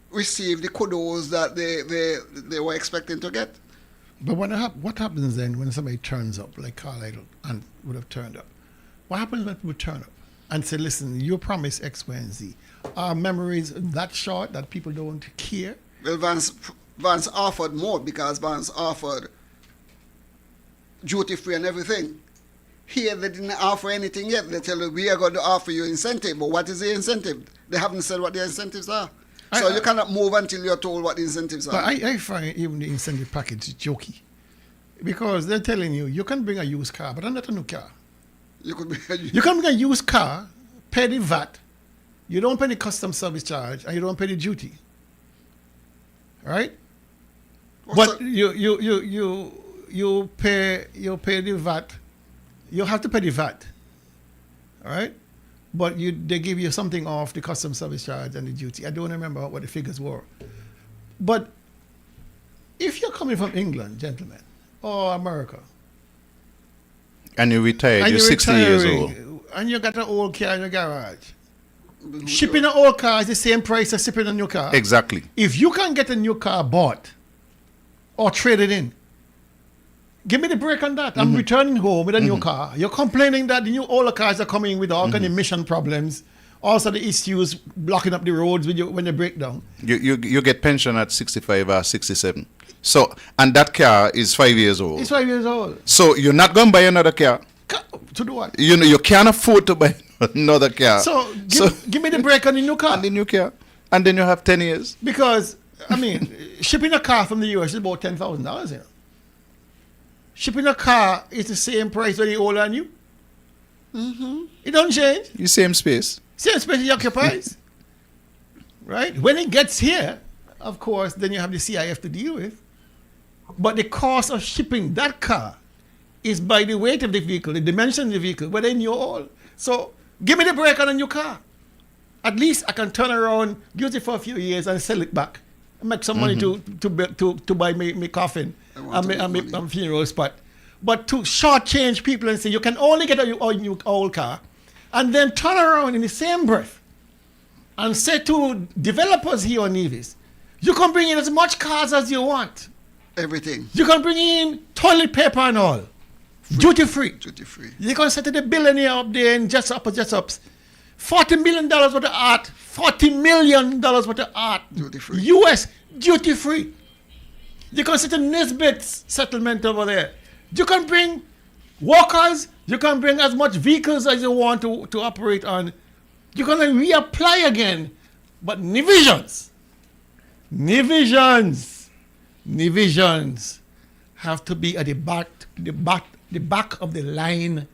received the kudos that they were expecting to get. But what happens then when somebody turns up, like Carlisle and would have turned up? What happens when people turn up and say, listen, you promised X, Y, and Z? Our memory is that short that people don't care? Well, Vance offered more, because Vance offered duty-free and everything. Here, they didn't offer anything yet. They tell you, we are going to offer you incentive. But what is the incentive? They haven't said what the incentives are. So you cannot move until you're told what the incentives are. But I find even the incentive package jokey. Because they're telling you, you can bring a used car, but not a new car. You can bring a used car, pay the VAT, you don't pay the custom service charge, and you don't pay the duty. Right? But you pay the VAT. You have to pay the VAT. All right? But they give you something off the custom service charge and the duty. I don't remember what the figures were. But if you're coming from England, gentlemen, or America, and you retired, you're 60 years old, and you got an old car in your garage, shipping an old car is the same price as shipping a new car. Exactly. If you can get a new car bought or traded in, give me the break on that. I'm returning home with a new car. You're complaining that the new older cars are coming with all kind of emission problems, Also the issues blocking up the roads when they break down. You get pension at 65 or 67. So, and that car is 5 years old. It's 5 years old. So you're not going to buy another car. To do what? You know, you can't afford to buy another car. So give me the break on the new car. And the new car. And then you have 10 years. Because, I mean, shipping a car from the US is about $10,000, you know. Shipping a car is the same price when you older than you. Mm-hmm. It don't change. You same space. Same space it occupies. Right? When it gets here, of course, then you have the CIF to deal with. But the cost of shipping that car is by the weight of the vehicle, the dimension of the vehicle, whether new or old. So give me the break on a new car. At least I can turn around, use it for a few years and sell it back. And make some money to buy me coffin and my funeral spot. But to shortchange people and say you can only get a new old car and then turn around in the same breath and say to developers here on Nevis, you can bring in as much cars as you want. Everything. You can bring in toilet paper and all. Duty free. Duty free. You can say to the billionaire up there in Jets Ups, $40 million worth of art. $40 million worth of art. Duty free. US duty free. You can say to Nisbet's settlement over there. You can bring workers. You can bring as much vehicles as you want to operate on. You can reapply again. But Nivisions have to be at the back of the line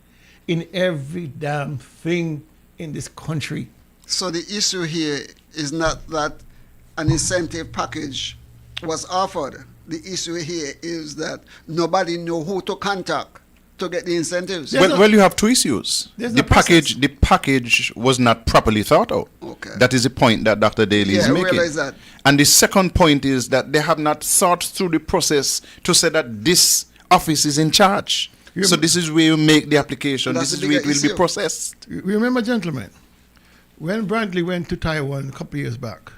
in every damn thing in this country. So the issue here is not that an incentive package was offered. The issue here is that nobody knew who to contact to get the incentives. Well, you have two issues. The package was not properly thought out. Okay. That is the point that Dr. Daly is making. I realize that. And the second point is that they have not thought through the process to say that this office is in charge. So this is where you make the application. This is where it will be processed. Remember, gentlemen, when Brantley went to Taiwan a couple of years back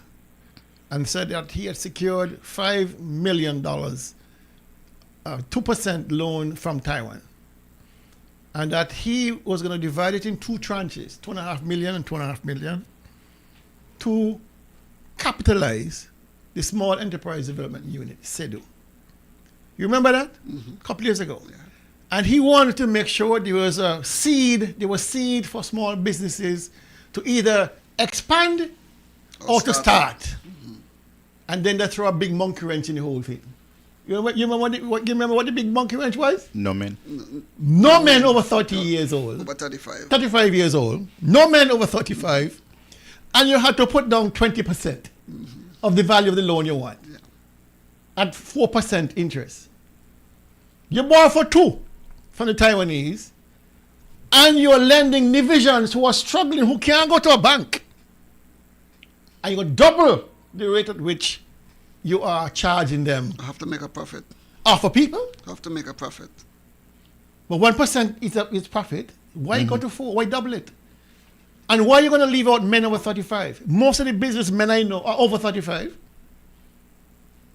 and said that he had secured $5 million, 2% loan from Taiwan, and that he was going to divide it in two tranches, $2.5 million and $2.5 million, to capitalize the Small Enterprise Development Unit, SEDU. You remember that? A couple of years ago. Yeah. And he wanted to make sure there was seed for small businesses to either expand or to start. And then they throw a big monkey wrench in the whole thing. You remember what the big monkey wrench was? No men. No men over 30 years old. Over 35. 35 years old. No men over 35. And you had to put down 20% of the value of the loan you want. Yeah. At 4% interest. You borrow for 2 from the Taiwanese, and you're lending Nivisions who are struggling, who can't go to a bank. And you double the rate at which you are charging them. I have to make a profit. For people? I have to make a profit. But 1% is profit. Why go to 4? Why double it? And why are you going to leave out men over 35? Most of the businessmen I know are over 35.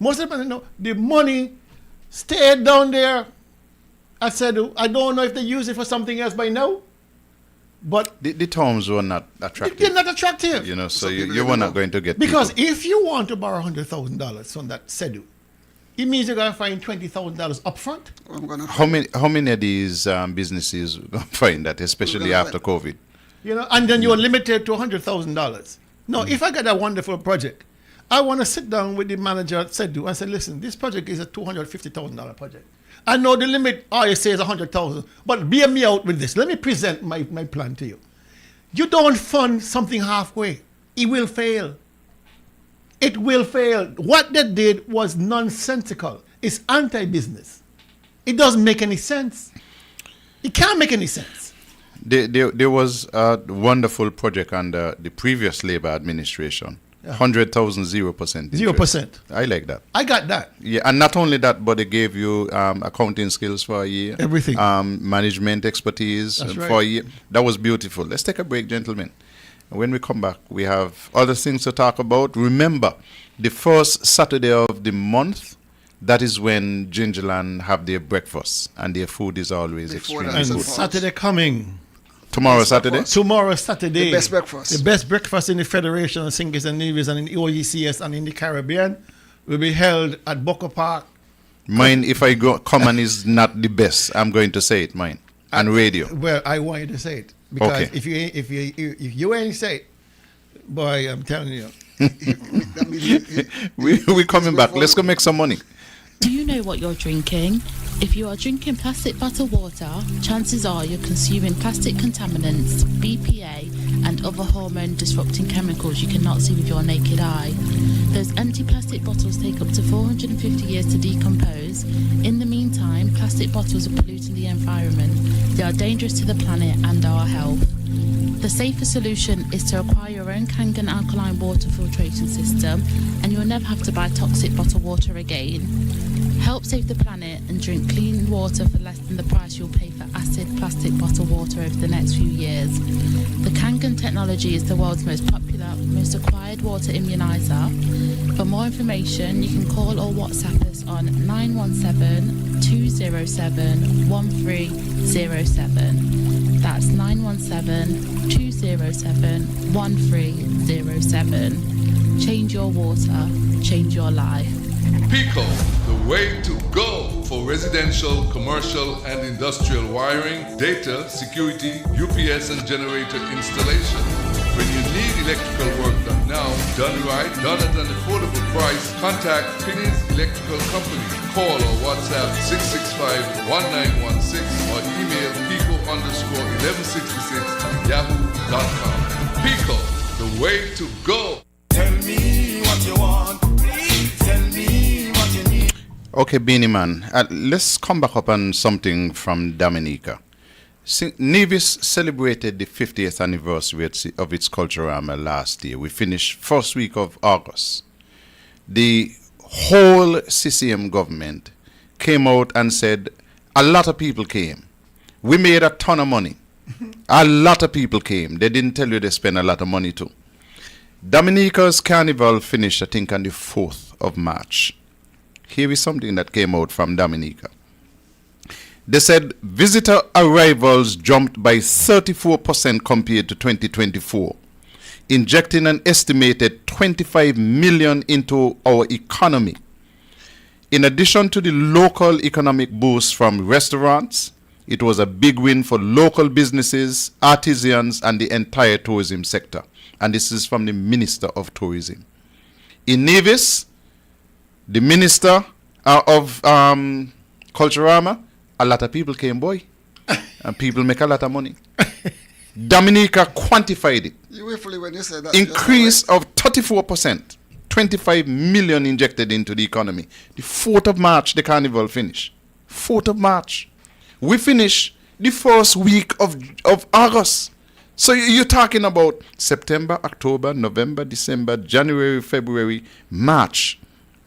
Most of them I know, the money stayed down there. I said, I don't know if they use it for something else by now. But the terms were not attractive. They're not attractive. You know, so you were not going to get because people. If you want to borrow $100,000 from that SEDU, it means you're going to find $20,000 up front. How many of these businesses going to find that, especially after COVID? You know, and then you're limited to $100,000. Now, if I get a wonderful project, I want to sit down with the manager at SEDU and say, listen, this project is a $250,000 project. I know the limit RSA is 100,000, but bear me out with this. Let me present my plan to you. You don't fund something halfway. It will fail. It will fail. What they did was nonsensical. It's anti-business. It doesn't make any sense. It can't make any sense. There was a wonderful project under the previous Labour administration. 100,000, 0%. 0%. I like that. I got that. Yeah, and not only that, but they gave you accounting skills for a year. Everything. Management expertise for a year. That was beautiful. Let's take a break, gentlemen. When we come back, we have other things to talk about. Remember, the first Saturday of the month, that is when Gingerland have their breakfast, and their food is always extremely good. Saturday coming. Tomorrow, Saturday? Tomorrow, Saturday. The best breakfast. The best breakfast in the Federation of Sinkers and Nevis and in the OECS and in the Caribbean will be held at Boko Park. Mine, if I go, common is not the best. I'm going to say it, mine. On radio. Well, I want you to say it. Because if you ain't say it, boy, I'm telling you. we coming back. Let's go make some money. Do you know what you're drinking? If you are drinking plastic bottled water, chances are you're consuming plastic contaminants, BPA, and other hormone disrupting chemicals you cannot see with your naked eye. Those empty plastic bottles take up to 450 years to decompose. In the meantime, plastic bottles are polluting the environment. They are dangerous to the planet and our health. The safer solution is to acquire your own Kangen alkaline water filtration system, and you'll never have to buy toxic bottled water again. Help save the planet and drink clean water for less than the price you'll pay for acid plastic bottled water over the next few years. The Kangen technology is the world's most popular, most acquired water immunizer. For more information, you can call or WhatsApp us on 917-207-1307. That's 917-207-1307. Change your water, change your life. Pico, the way to go for residential, commercial, and industrial wiring, data, security, UPS and generator installation. When you need electrical work done now, done right, done at an affordable price, contact Finney's Electrical Company. Call or WhatsApp 665-1916 or email pico_1166@yahoo.com. Pico, the way to go. Tell me what you want. Tell me what you need. Okay, Beanie Man, let's come back up on something from Dominica. Nevis celebrated the 50th anniversary of its Culturama last year. We finished first week of August. The whole CCM government came out and said a lot of people came. We made a ton of money. A lot of people came. They didn't tell you they spent a lot of money too. Dominica's carnival finished, I think, on the 4th of March. Here is something that came out from Dominica. They said visitor arrivals jumped by 34% compared to 2024, injecting an estimated 25 million into our economy. In addition to the local economic boost from restaurants, it was a big win for local businesses, artisans, and the entire tourism sector. And this is from the Minister of Tourism. In Nevis, the Minister of Culturama, a lot of people came, boy. And people make a lot of money. Dominica quantified it. You were fully when you said that. Increase of 34%. 25 million injected into the economy. The 4th of March, the carnival finished. 4th of March. We finish the first week of August. So you're talking about September, October, November, December, January, February, March.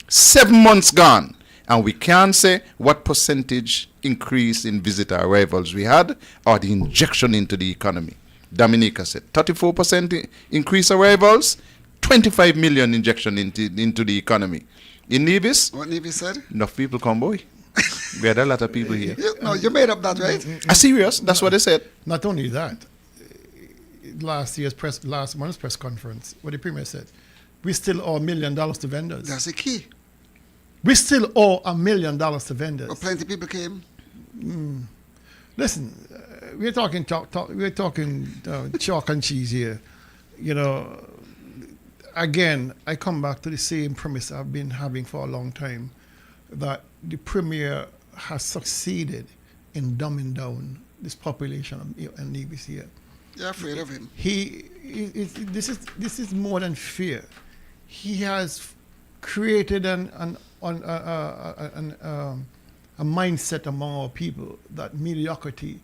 7 months gone. And we can't say what percentage increase in visitor arrivals we had or the injection into the economy. Dominica said 34% increase arrivals, 25 million injection into the economy. In Nevis, what Nevis said? Enough people come, boy. We had a lot of people here. You made up that, right? Serious? That's what they said. Not only that, last month's press conference, what the Premier said, we still owe $1 million to vendors. That's the key. We still owe $1 million to vendors. But plenty of people came. Listen, we're talking chalk and cheese here. You know, again, I come back to the same premise I've been having for a long time, that the Premier has succeeded in dumbing down this population and Nevis here. You're afraid of him. This is more than fear. He has created a mindset among our people that mediocrity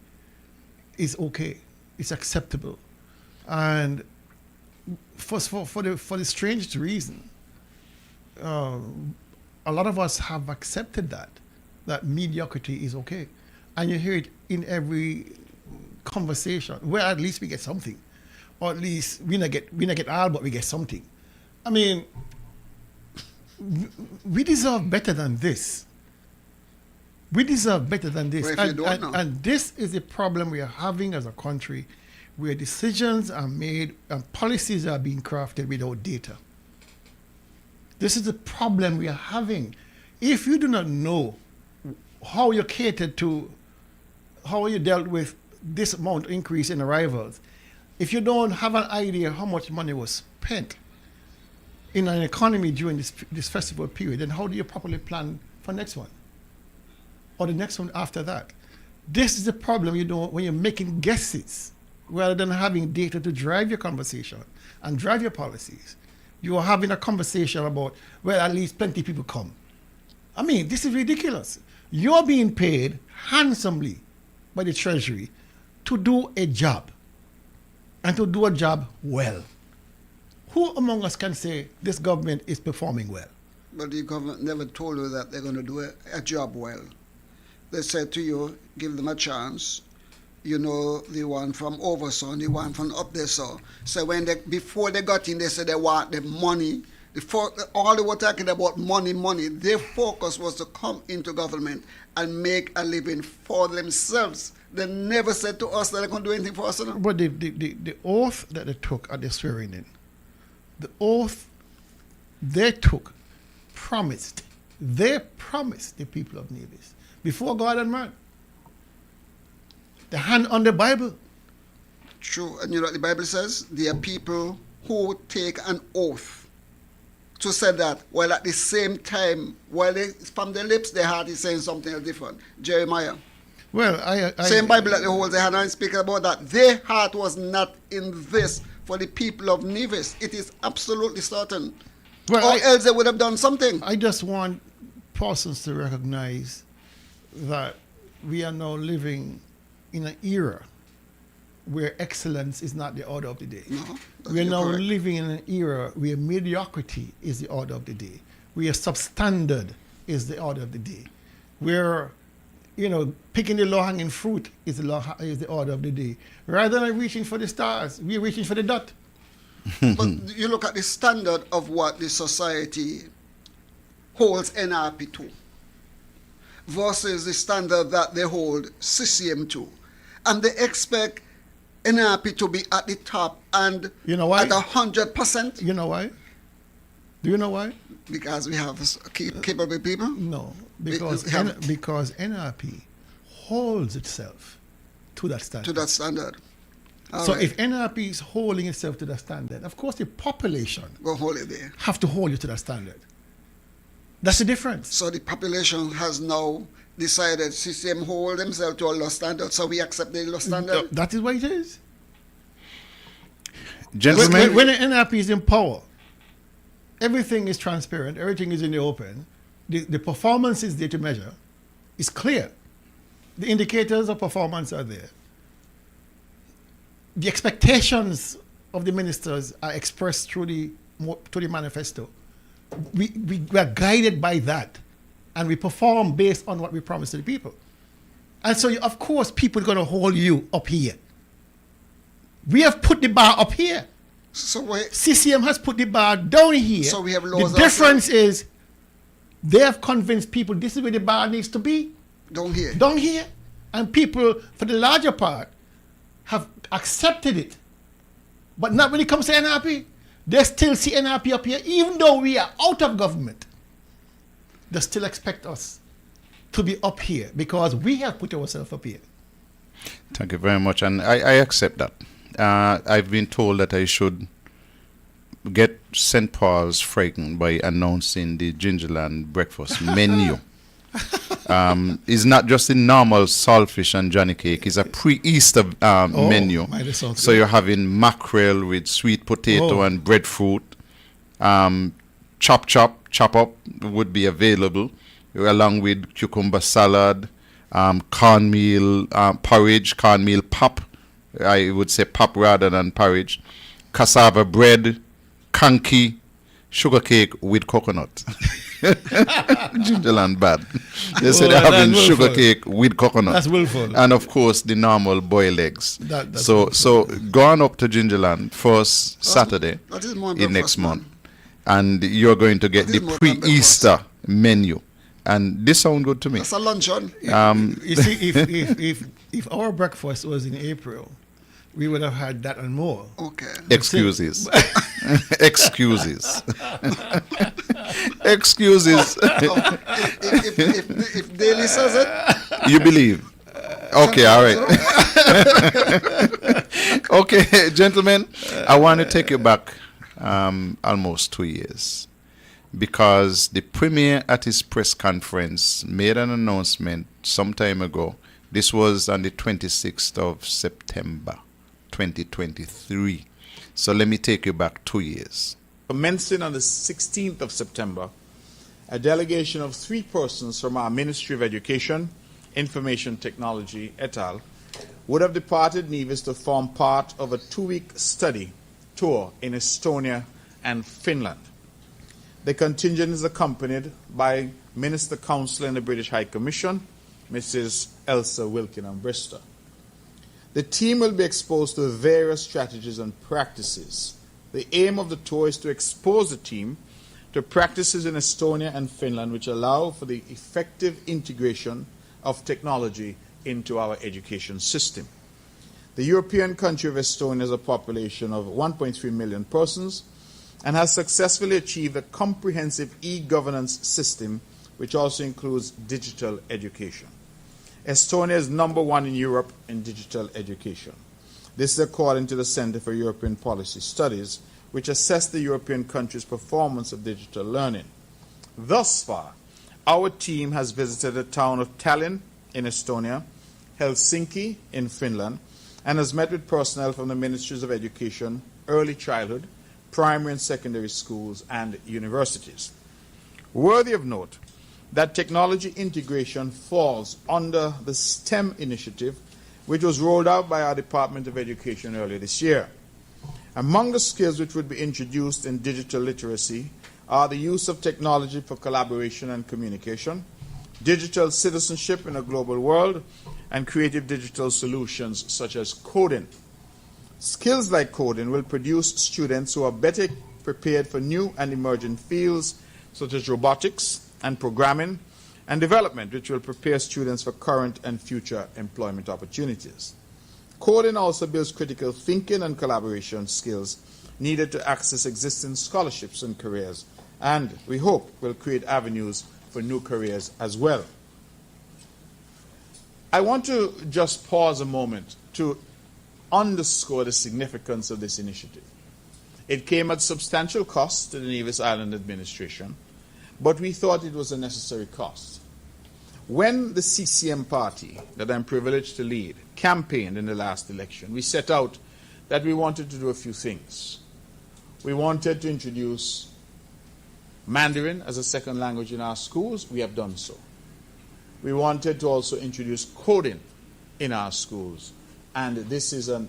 is okay, it's acceptable, and for the strangest reason, a lot of us have accepted that mediocrity is okay, and you hear it in every conversation. Well, at least we get something, or at least we not get all, but we get something. I mean, we deserve better than this. We deserve better than this. And this is the problem we are having as a country. where decisions are made and policies are being crafted without data. This is the problem we are having. If you do not know how you catered to, how you dealt with this amount increase in arrivals, if you don't have an idea how much money was spent in an economy during this festival period, then how do you properly plan for next one? Or the next one after that? This is the problem when you're making guesses rather than having data to drive your conversation and drive your policies. You are having a conversation about, well, at least plenty people come. I mean, this is ridiculous. You're being paid handsomely by the Treasury to do a job, and to do a job well. Who among us can say this government is performing well? But the government never told you that they're going to do a job well. They said to you, give them a chance. You know, the one from Overson, the one from up there. So before they got in, they said they want the money. All they were talking about money. Their focus was to come into government and make a living for themselves. They never said to us that they're going to do anything for us. But the oath that they took at the swearing in, the oath they took, they promised the people of Nevis before God and man. The hand on the Bible. True. And you know what the Bible says? There are people who take an oath to say that, while at the same time, from their lips, their heart is saying something different. Jeremiah. Well, same Bible that they hold their hand and speak about that. Their heart was not in this for the people of Nevis. It is absolutely certain. Or else they would have done something. I just want persons to recognize that we are now living in an era where excellence is not the order of the day. No, we are now living in an era where mediocrity is the order of the day, where substandard is the order of the day, where picking the low-hanging fruit is the order of the day. Rather than reaching for the stars, we're reaching for the dot. But you look at the standard of what the society holds NRP to versus the standard that they hold CCM to. And they expect NRP to be at the top and at 100%. You know why? Do you know why? Because we have capable people? No, because NRP holds itself to that standard. To that standard. So if NRP is holding itself to that standard, of course the population go hold it there. Have to hold you to that standard. That's the difference. So the population has now decided CCM hold themselves to a low standard, so we accept the low standard. That is what it is. Gentlemen, when the NRP is in power, everything is transparent, everything is in the open, the performance is there to measure, it's clear. The indicators of performance are there. The expectations of the ministers are expressed through the manifesto. We are guided by that, and we perform based on what we promise to the people. And so, of course, people are going to hold you up here. We have put the bar up here. So CCM has put the bar down here. So we have laws. The difference is they have convinced people this is where the bar needs to be. Down here. Down here. And people, for the larger part, have accepted it. But not when it comes to NRP. They still see NRP up here, even though we are out of government. They still expect us to be up here because we have put ourselves up here. Thank you very much, and I accept that. I've been told that I should get St. Paul's frightened by announcing the Gingerland breakfast menu. It's not just the normal saltfish and johnny cake. It's a pre-Easter menu. So you're having mackerel with sweet potato and breadfruit. Chop up would be available, along with cucumber salad, cornmeal porridge, cornmeal pop. I would say pop rather than porridge. Cassava bread, kanki, sugar cake with coconut. Gingerland bad. They say they're having sugar cake with coconut. That's willful. And of course the normal boiled eggs. So go on up to Gingerland first Saturday in next month. And you're going to get the pre-Easter menu. And this sounds good to me. That's a luncheon. You see, if our breakfast was in April, we would have had that and more. Okay. Excuses. Excuses. Excuses. If Daly says it, you believe. Okay, all right. Okay, gentlemen, I want to take you back almost 2 years, because the premier at his press conference made an announcement some time ago. This was on the 26th of September 2023. So let me take you back 2 years. Commencing on the 16th of September, a delegation of 3 persons from our Ministry of Education, Information Technology, et al., would have departed Nevis to form part of a 2-week study tour in Estonia and Finland. The contingent is accompanied by Minister Counsel in the British High Commission, Mrs. Elsa Wilkingham-Brister. The team will be exposed to various strategies and practices. The aim of the tour is to expose the team to practices in Estonia and Finland which allow for the effective integration of technology into our education system. The European country of Estonia has a population of 1.3 million persons and has successfully achieved a comprehensive e-governance system which also includes digital education. Estonia is #1 in Europe in digital education. This is according to the Center for European Policy Studies, which assessed the European countries' performance of digital learning. Thus far, our team has visited the town of Tallinn in Estonia, Helsinki in Finland, and has met with personnel from the Ministries of Education, Early Childhood, Primary and Secondary Schools, and universities. Worthy of note that technology integration falls under the STEM initiative, which was rolled out by our Department of Education earlier this year. Among the skills which would be introduced in digital literacy are the use of technology for collaboration and communication, digital citizenship in a global world, and creative digital solutions such as coding. Skills like coding will produce students who are better prepared for new and emerging fields such as robotics and programming and development, which will prepare students for current and future employment opportunities. Coding also builds critical thinking and collaboration skills needed to access existing scholarships and careers, and we hope will create avenues for new careers as well. I want to just pause a moment to underscore the significance of this initiative. It came at substantial cost to the Nevis Island administration, but we thought it was a necessary cost. When the CCM party, that I'm privileged to lead, campaigned in the last election, we set out that we wanted to do a few things. We wanted to introduce Mandarin as a second language in our schools. We have done so. We wanted to also introduce coding in our schools, and this is a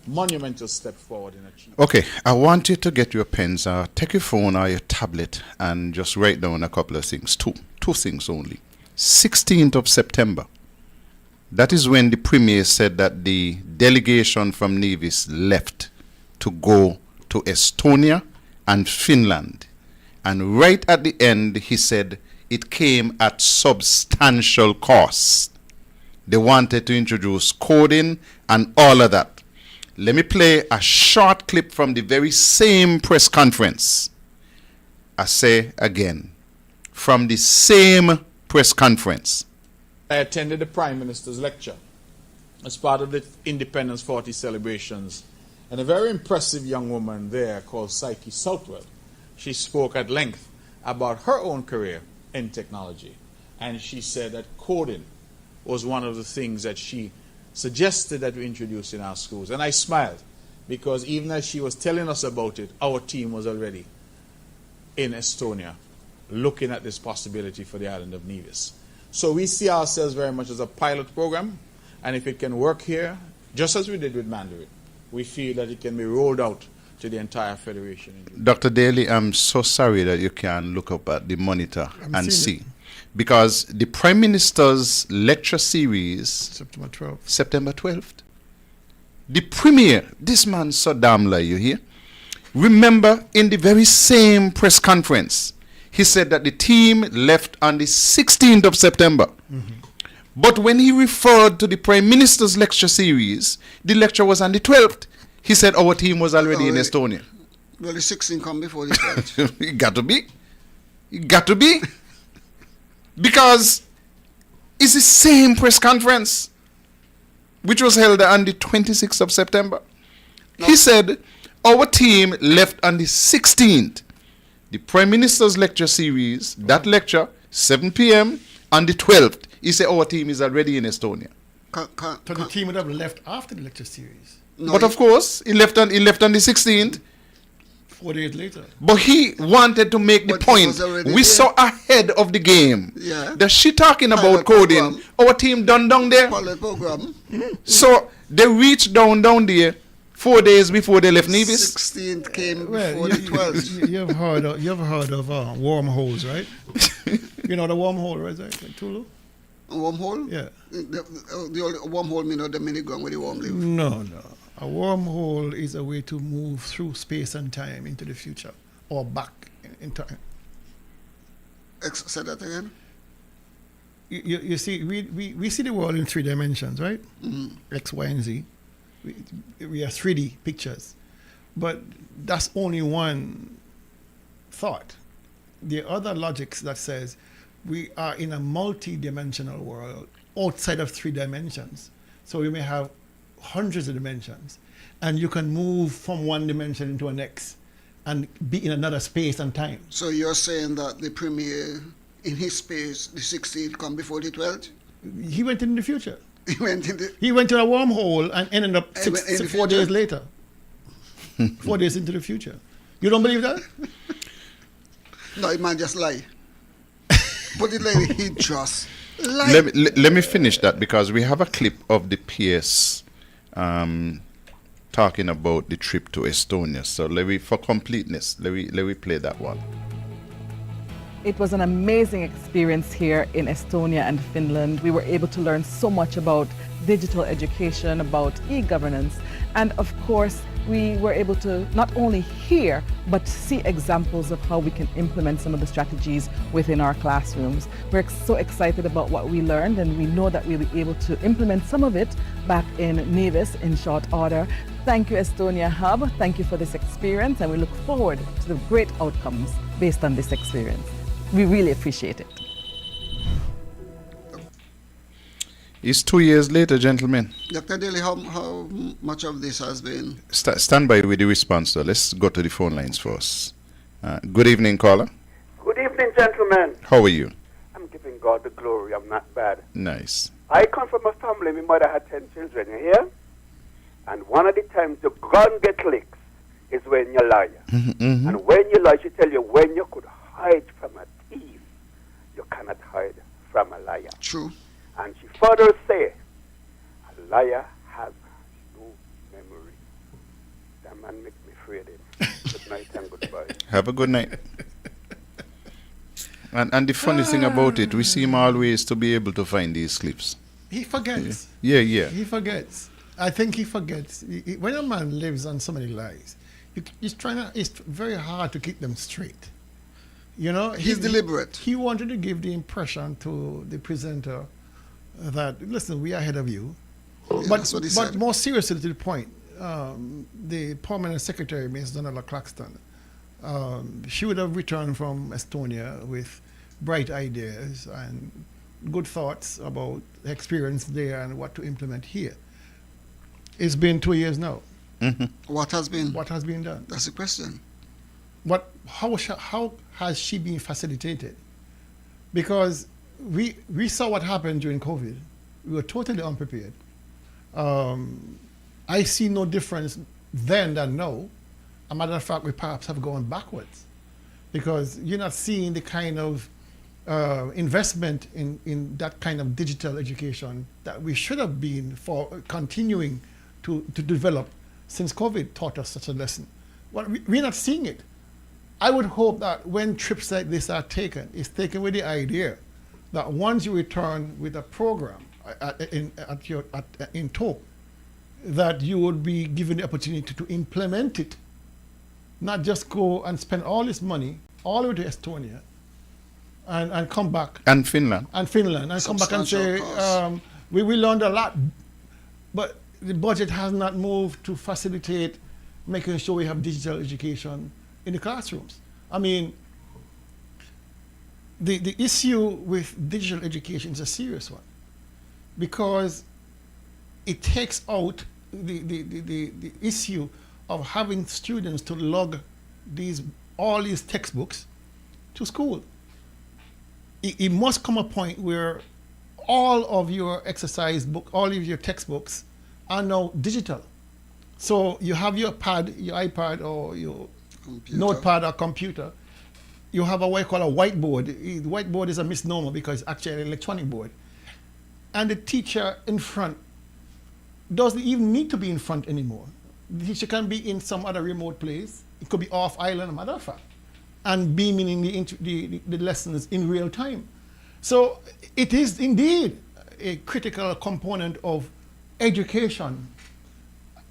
monumental step forward in achieving. Okay, I want you to get your pens, take your phone or your tablet and just write down a couple of things. Two things only. 16th of September. That is when the Premier said that the delegation from Nevis left to go to Estonia and Finland. And right at the end, he said it came at substantial cost. They wanted to introduce coding and all of that. Let me play a short clip from the very same press conference. I say again, from the same press conference. I attended the Prime Minister's lecture as part of the Independence 40 celebrations, and a very impressive young woman there called Psyche Southwell. She spoke at length about her own career in technology, and she said that coding was one of the things that she suggested that we introduce in our schools. And I smiled, because even as she was telling us about it, our team was already in Estonia looking at this possibility for the island of Nevis. So we see ourselves very much as a pilot program, and if it can work here, just as we did with Mandarin, we feel that it can be rolled out to the entire Federation. Dr. Daly, I'm so sorry that you can't look up at the monitor and see. Because the Prime Minister's lecture series, September 12th. The Premier, this man so damn like you hear. Remember, in the very same press conference, he said that the team left on the 16th of September. But when he referred to the Prime Minister's lecture series, the lecture was on the 12th. He said our team was already in Estonia. Well, the 16 come before the 12th. It got to be. It got to be. Because it's the same press conference which was held on the 26th of September. No. He said our team left on the 16th. The Prime Minister's lecture series, that lecture, 7 p.m. on the 12th. He said our team is already in Estonia. So the team would have left after the lecture series. No, but of course, he left on the 16th. 4 days later. But he wanted to make the point. We saw ahead of the game. Yeah. The shit talking about coding. Program. Our team done down there. Program. So they reached down there 4 days before they left Nevis. 16th came before the 12th. You've heard of wormholes, right? You know the wormhole, right? Tulu? A wormhole? Yeah. The only wormhole mean the minigun where the worm live. No. A wormhole is a way to move through space and time into the future or back in time. Say that again? You see, we see the world in 3 dimensions, right? Mm-hmm. X, Y, and Z. We are 3D pictures. But that's only one thought. The other logics that says we are in a multi-dimensional world outside of 3 dimensions. So we may have hundreds of dimensions, and you can move from one dimension into an next and be in another space and time. So you're saying that the premier in his space, the 16th, come before the 12th? He went in the future. He went in the... He went to a wormhole and ended up 4 days later. 4 days into the future. You don't believe that? No, it might just lie. But it like he just lied. Let me finish that, because we have a clip of the PS talking about the trip to Estonia. So for completeness, let me play that one. It was an amazing experience here in Estonia and Finland. We were able to learn so much about digital education, about e-governance, and of course, we were able to not only hear, but see examples of how we can implement some of the strategies within our classrooms. We're so excited about what we learned, and we know that we'll be able to implement some of it back in Nevis in short order. Thank you, Estonia Hub. Thank you for this experience, and we look forward to the great outcomes based on this experience. We really appreciate it. It's 2 years later, gentlemen. Dr. Daly, how much of this has been? Stand by with the response, though. Let's go to the phone lines first. Good evening, caller. Good evening, gentlemen. How are you? I'm giving God the glory. I'm not bad. Nice. I come from a family. My mother had 10 children, you hear? And one of the times the gun gets licked is when you lie. Mm-hmm. And when you lie, she tell you when you could hide from a thief, you cannot hide from a liar. True. And she further say, a liar has no memory. That man makes me afraid of him. Good night and goodbye. Have a good night. And the funny thing about it, we seem always to be able to find these clips. He forgets. Yeah. He forgets. I think he forgets. When a man lives on so many lies, it's very hard to keep them straight. You know, he's deliberate. He wanted to give the impression to the presenter that, listen, we are ahead of you. Yeah, that's what he said. But more seriously to the point, the permanent secretary, Ms. Donella Claxton, she would have returned from Estonia with bright ideas and good thoughts about experience there and what to implement here. It's been 2 years now. Mm-hmm. What has been done? That's the question. How has she been facilitated? Because we saw what happened during COVID. We were totally unprepared. I see no difference then than now. As a matter of fact, we perhaps have gone backwards, because you're not seeing the kind of investment in that kind of digital education that we should have been for continuing to develop since COVID taught us such a lesson. Well, we're not seeing it. I would hope that when trips like this are taken, it's taken with the idea that once you return with a program in tow, that you would be given the opportunity to implement it, not just go and spend all this money all the way to Estonia and come back. And Finland. And Finland. And come back and say, we learned a lot, but the budget has not moved to facilitate making sure we have digital education in the classrooms. I mean, the issue with digital education is a serious one, because it takes out the issue of having students to lug all these textbooks to school. It must come a point where all of your exercise book, all of your textbooks are now digital. So you have your pad, your iPad, or your notepad or computer. You have what you call a whiteboard. The whiteboard is a misnomer because it's actually an electronic board. And the teacher in front doesn't even need to be in front anymore. The teacher can be in some other remote place. It could be off island, a matter of fact, and beaming in the lessons in real time. So it is indeed a critical component of education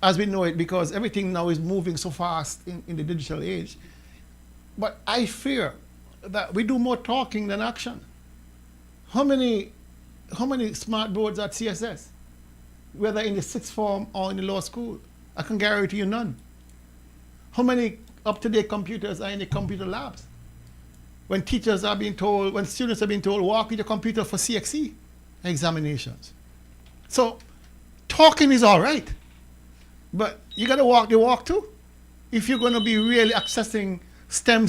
as we know it, because everything now is moving so fast in the digital age. But I fear that we do more talking than action. How many smart boards at CSS, whether in the sixth form or in the law school? I can guarantee you none. How many up-to-date computers are in the computer labs? When teachers are being told, when students are being told, walk with your computer for CXE examinations. So talking is all right, but you got to walk the walk too. If you're going to be really accessing STEM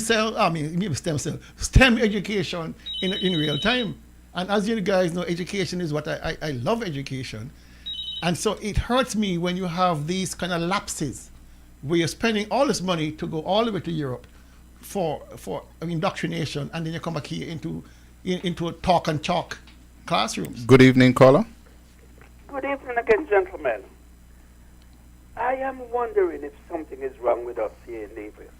education in real time. And as you guys know, education is what I love education. And so it hurts me when you have these kind of lapses where you're spending all this money to go all the way to Europe for indoctrination, and then you come back here into a talk and chalk classrooms. Good evening, caller. Good evening again, gentlemen. I am wondering if something is wrong with us here in Nevis.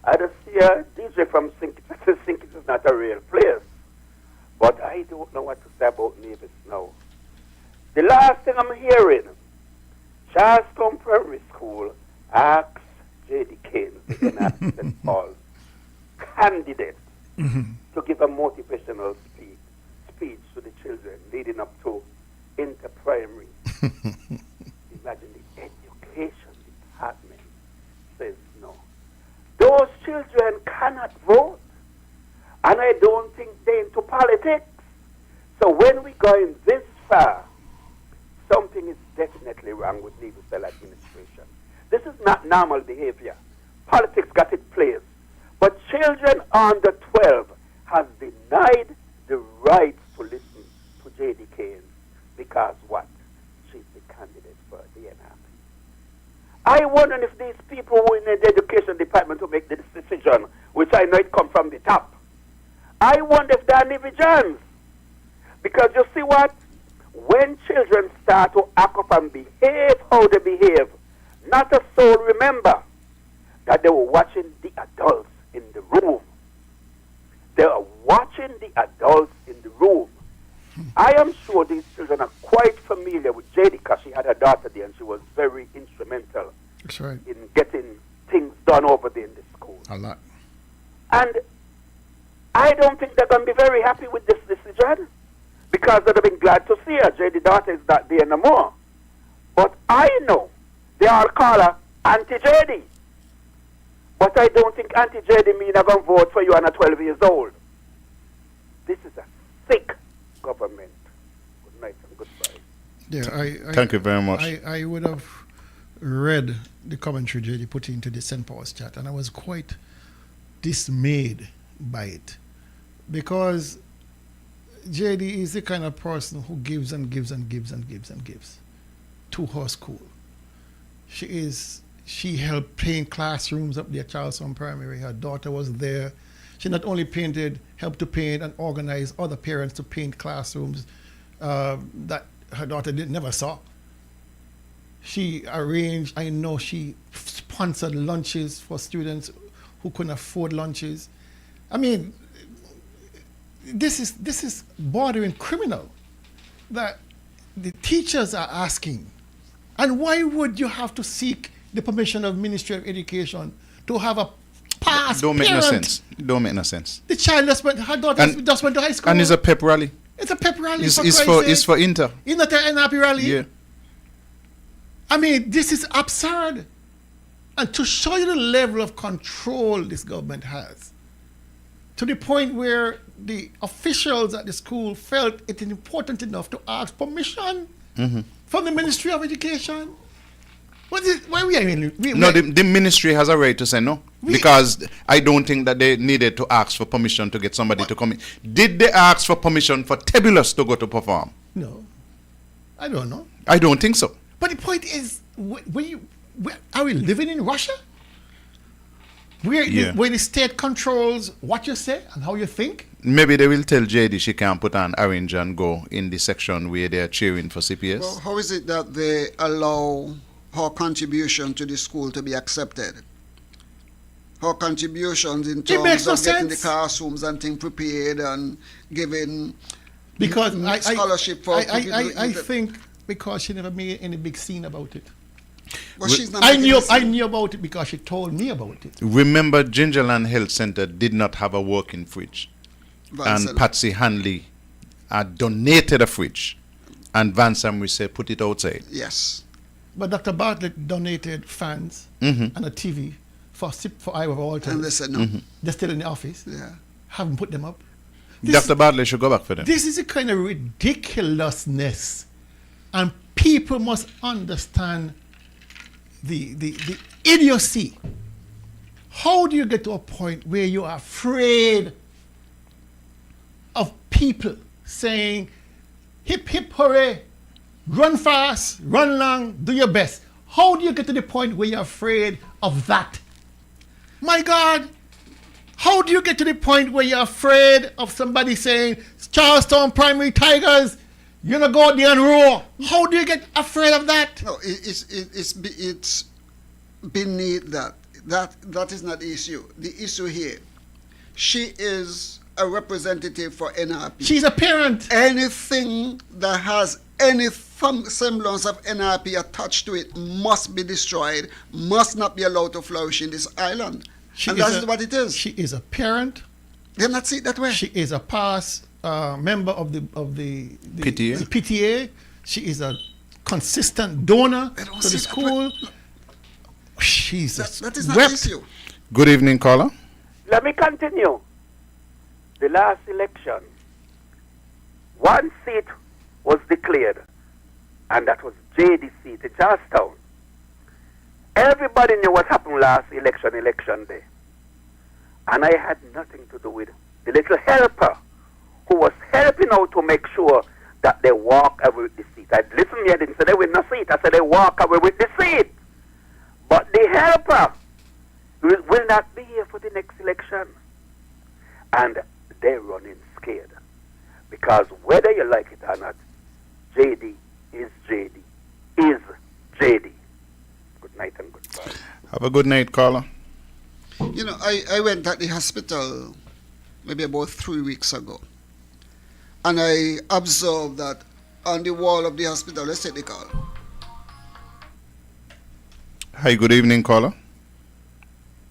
I just see a DJ from Sinkit is not a real place. But I don't know what to say about Nevis now. The last thing I'm hearing, Charlestown Primary School asks J.D. Keynes, the St. Paul's candidate, to give a motivational speech to the children leading up to inter-primary. Imagine the education department says no. Those children cannot vote. And I don't think they're into politics. So when we're going this far, something is definitely wrong with Nevis administration. This is not normal behavior. Politics got its place. But children under 12 have denied the right to listen to J.D. Keynes because what? She's the candidate for the NRP. I wonder if these people who are in the education department to make this decision, which I know it come from the top, I wonder if they're Nevisians. Because you see what? When children start to act up and behave how they behave, not a soul remember that they were watching the adults in the room. They are watching the adults in the room. I am sure these children are quite familiar with J.D. because she had a daughter there and she was very instrumental That's right. in getting things done over there in the school. A lot. And I don't think they're going to be very happy with this decision because they'd have been glad to see her. J.D. daughter is not there no more. But I know they all call her Auntie J.D. But I don't think Auntie J.D. mean I'm going to vote for you and 12 years old. This is a sick government. Good night and goodbye. Yeah, Thank you very much. I would have read the commentary J.D. put into the St. Paul's chat, and I was quite dismayed by it. Because J.D. is the kind of person who gives and gives and gives and gives and gives to her school. She helped paint classrooms up there at Charlestown Primary. Her daughter was there. She not only helped to paint and organize other parents to paint classrooms that her daughter never saw. She arranged, I know she sponsored lunches for students who couldn't afford lunches. I mean, this is bordering criminal that the teachers are asking. And why would you have to seek the permission of Ministry of Education to have a pass. Don't make no Parent. sense. Don't make no sense. The child her daughter just went to high school. And it's a pep rally. It's a pep rally. It's for Inter. It's not an happy rally. Yeah. I mean, this is absurd. And to show you the level of control this government has, to the point where the officials at the school felt it important enough to ask permission from the Ministry of Education. Why we are in? No, the ministry has a right to say no. Because I don't think that they needed to ask for permission to get somebody to come in. Did they ask for permission for Tebulus to go to perform? No. I don't know. I don't think so. But the point is, are we living in Russia? Where the state controls what you say and how you think? Maybe they will tell JD she can't put on orange and go in the section where they are cheering for CPS. Well, how is it that they allow her contribution to the school to be accepted? Her contributions in terms of getting the classrooms and things prepared and giving scholarship for I think because she never made any big scene about it. But she's not I knew about it because she told me about it. Remember, Gingerland Health Center did not have a working fridge. And Patsy Hanley donated a fridge. And Van Sam said, put it outside. Yes. But Dr. Bartlett donated fans and a TV for Iowa Walter. And they said no. They're still in the office. Yeah. Haven't put them up. Dr. Bartlett should go back for them. This is a kind of ridiculousness. And people must understand the idiocy. How do you get to a point where you are afraid of people saying, hip, hip, hooray, run fast, run long, do your best? How do you get to the point where you're afraid of that? My God, how do you get to the point where you're afraid of somebody saying, Charlestown Primary Tigers, you're gonna go out there and roar? How do you get afraid of that? No, it's beneath that. That is not the issue. The issue here, she is a representative for NRP. She's a parent. Anything that has any semblance of NRP attached to it must be destroyed, must not be allowed to flourish in this island. And that is what it is. She is a parent. They're not see it that way. She is a past member of the PTA. The PTA. She is a consistent donor to the school. Jesus. That is not the issue. Good evening, caller. Let me continue. The last election, one seat was declared, and that was JD seat in Charlestown. Everybody knew what happened last election day. And I had nothing to do with the little helper who was helping out to make sure that they walk away with the seat. I listened, I didn't say they win no seat. I said they walk away with the seat. But the helper will not be here for the next election. And they're running scared. Because whether you like it or not, JD is JD. Is JD. Good night and goodbye. Have a good night, caller. You know, I went at the hospital maybe about 3 weeks ago. And I observed that on the wall of the hospital, let's take the call. Hi, good evening, caller.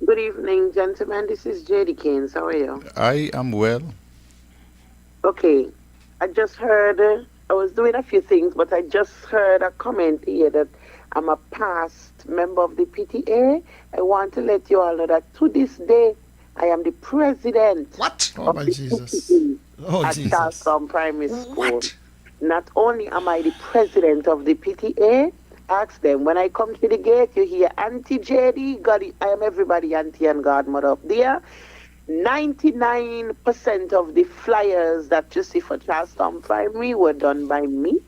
Good evening, gentlemen. This is JD Keynes. How are you? I am well. Okay. I just heard, I was doing a few things, but I just heard a comment here that I'm a past member of the PTA. I want to let you all know that to this day, I am the president. What? Oh, my Jesus. Oh, at Jesus. Charlestown Primary School. What? Not only am I the president of the PTA, ask them, when I come to the gate, you hear Auntie JD, God, I am everybody auntie and godmother up there. 99% of the flyers that you see for Charlestown Primary were done by me.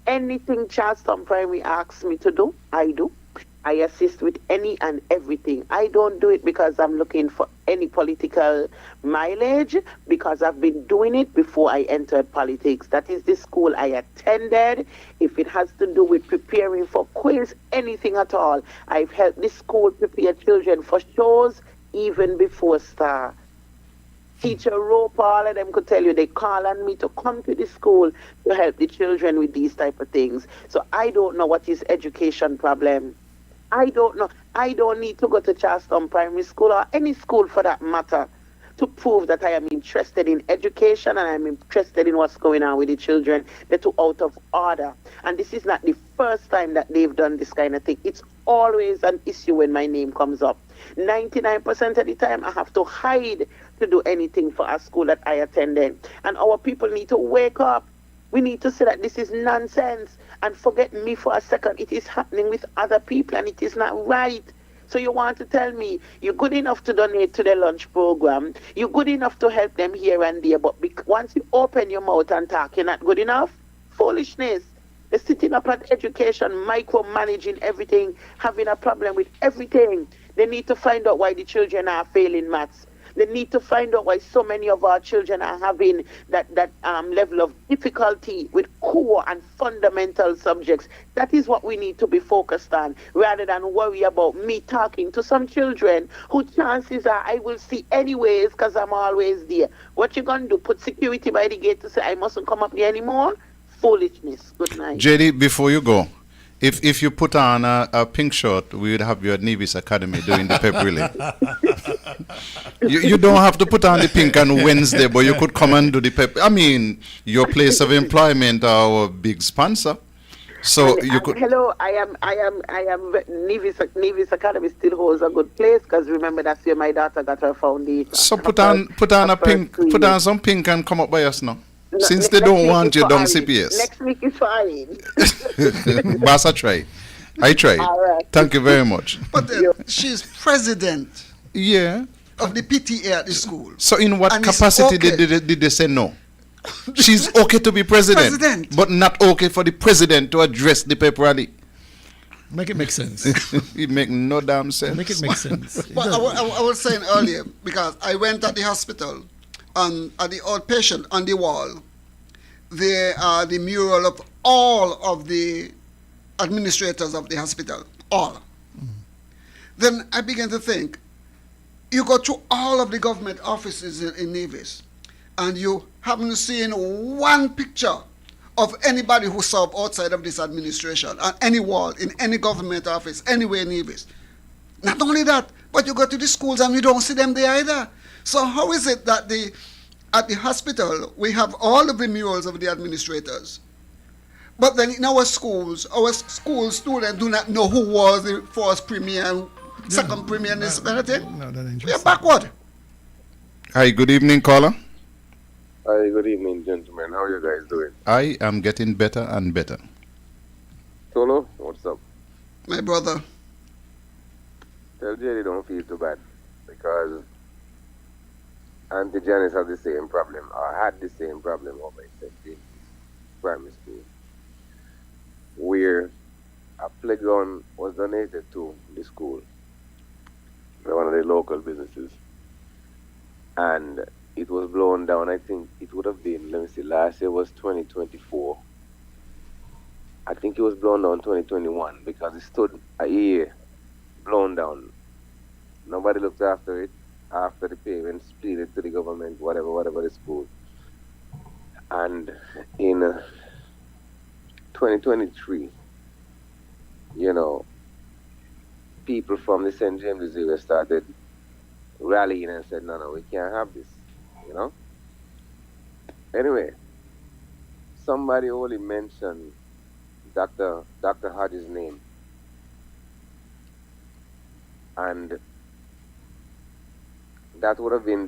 Anything Charlestown Primary asks me to do, I do. I assist with any and everything. I don't do it because I'm looking for any political mileage, because I've been doing it before I entered politics. That is the school I attended. If it has to do with preparing for quiz, anything at all, I've helped this school prepare children for shows even before STAR. Teacher Rope, all of them could tell you they call on me to come to the school to help the children with these type of things. So I don't know what is education problem. I don't know. I don't need to go to Charleston Primary School or any school for that matter to prove that I am interested in education and I'm interested in what's going on with the children. They're too out of order. And this is not the first time that they've done this kind of thing. It's always an issue when my name comes up. 99% of the time, I have to hide to do anything for a school that I attended. And our people need to wake up. We need to say that this is nonsense and forget me for a second. It is happening with other people and it is not right. So you want to tell me you're good enough to donate to the lunch program, you're good enough to help them here and there, but once you open your mouth and talk, you're not good enough? Foolishness. They're sitting up at education, micromanaging everything, having a problem with everything. They need to find out why the children are failing maths. They need to find out why so many of our children are having that level of difficulty with core and fundamental subjects. That is what we need to be focused on, rather than worry about me talking to some children who chances are I will see anyways because I'm always there. What you going to do? Put security by the gate to say I mustn't come up there anymore? Foolishness. Good night. JD, before you go, if you put on a pink shirt, we would have you at Nevis Academy doing the pep relay. You don't have to put on the pink on Wednesday, but you could come and do the pep. I mean, your place of employment, our big sponsor. So you could. Hello, I am. Nevis Academy still holds a good place because remember that's where my daughter got her foundation. So put on a pink, put on some pink and come up by us now. Since they don't want you down CPS. Next week is fine. Boss, I tried. All right. Thank you very much. But she's president. Yeah. Of the PTA at the school. So in what And capacity okay. did they say no? She's okay to be president, but not okay for the president to address the pep rally. Make it make sense. It make no damn sense. Make it make sense. But I was saying earlier, because I went at the hospital, and at the outpatient on the wall, there are the mural of all of the administrators of the hospital, all. Then I began to think, you go to all of the government offices in Nevis, and you haven't seen one picture of anybody who served outside of this administration on any wall, in any government office, anywhere in Nevis. Not only that, but you go to the schools and you don't see them there either. So how is it that at the hospital we have all of the murals of the administrators, but then in our school students do not know who was the first premier and second premier and this kind of thing? No, that ain't we are backward. Hi, good evening, caller. Hi, good evening, gentlemen. How are you guys doing? I am getting better and better. Solo, what's up? My brother. Tell Jerry don't feel too bad because Auntie Janice had the same problem, or had the same problem over in St. James Primary School, where a playground was donated to the school by one of the local businesses. And it was blown down. I think it would have been, let me see, last year was 2024. I think it was blown down 2021 because it stood a year blown down. Nobody looked after it. After the parents split it to the government, whatever the school. And in 2023, people from the St. James area started rallying and said, no, we can't have this, Anyway, somebody only mentioned Dr. Hodges' name. And that would have been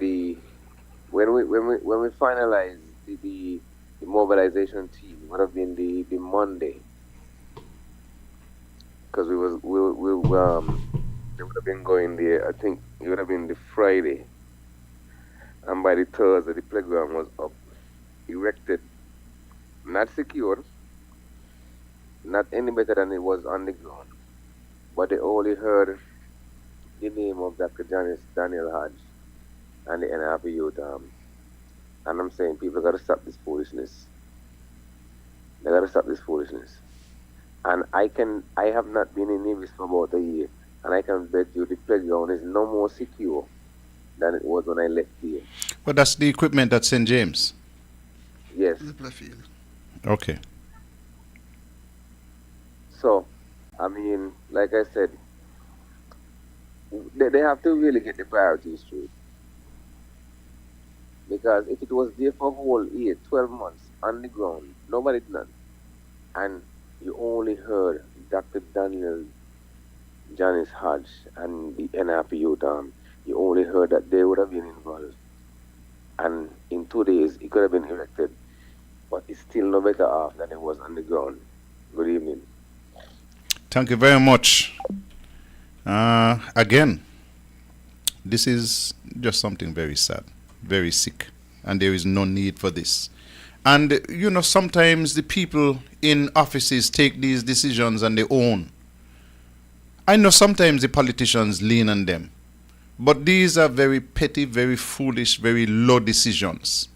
when we finalized the mobilization team, would have been the Monday, because they would have been going there. I think it would have been the Friday, and by the Thursday the playground was up, erected, not secured, not any better than it was on the ground, but they only heard the name of Dr. Daniel Hodge and the NRP youth, and I'm saying people got to stop this foolishness. They got to stop this foolishness. And I have not been in Nevis for about a year, and I can bet you the playground is no more secure than it was when I left here. But that's the equipment at St. James. Yes. Okay. So, I mean, like I said, they have to really get the priorities straight. Because if it was there for a whole year, 12 months on the ground, nobody did none, and you only heard Dr. Daniel Janice Hodge and the NRP youth you only heard that they would have been involved. And in 2 days, it could have been erected, but it's still no better off than it was on the ground. Good evening. Thank you very much. Again, this is just something very sad, very sick, and there is no need for this. And, you know, sometimes the people in offices take these decisions on their own. I know sometimes the politicians lean on them, but these are very petty, very foolish, very low decisions.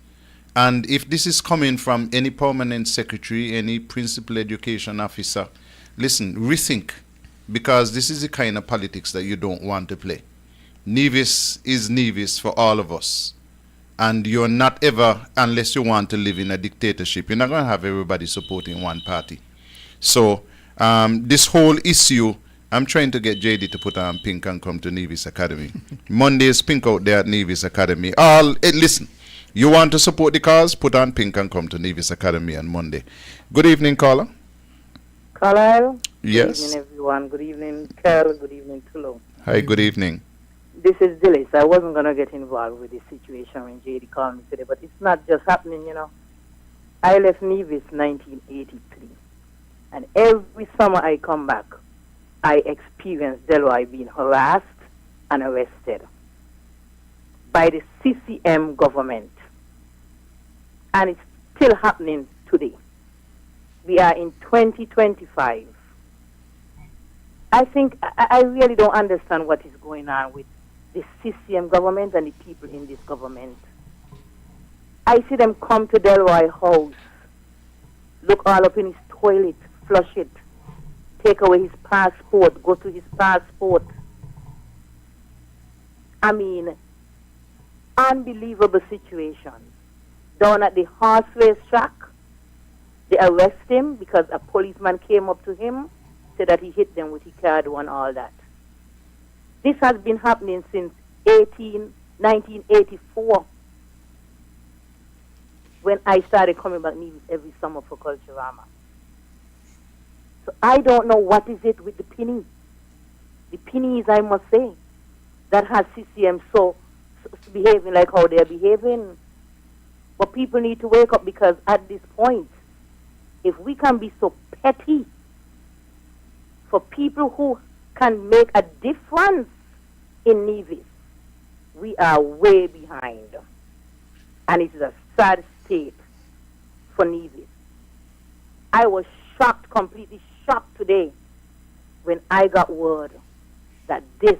And if this is coming from any permanent secretary, any principal education officer, listen, rethink, because this is the kind of politics that you don't want to play. Nevis is Nevis for all of us. And you're not ever, unless you want to live in a dictatorship, you're not going to have everybody supporting one party. So this whole issue, I'm trying to get JD to put on pink and come to Nevis Academy. Monday is pink out there at Nevis Academy. Listen, you want to support the cause, put on pink and come to Nevis Academy on Monday. Good evening, caller. Carlisle? Yes. Good evening, everyone. Good evening, Carol. Good evening, Tulo. Hi, good evening. This is Dillis. I wasn't going to get involved with this situation when JD called me today, but it's not just happening, you know. I left Nevis 1983, and every summer I come back, I experience Delroy being harassed and arrested by the CCM government. And it's still happening today. We are in 2025. I think I really don't understand what is going on with the CCM government and the people in this government. I see them come to Delroy house, look all up in his toilet, flush it, take away his passport, go to his passport. I mean, unbelievable situation. Down at the horse race track, they arrest him because a policeman came up to him, said that he hit them with his card and all that. This has been happening since 1984, when I started coming back Nevis every summer for Culturama. So I don't know what is it with the penny. The pennies, I must say, that has CCM so behaving like how they're behaving. But people need to wake up, because at this point, if we can be so petty for people who can make a difference in Nevis, we are way behind. And it is a sad state for Nevis. I was shocked, completely shocked today when I got word that this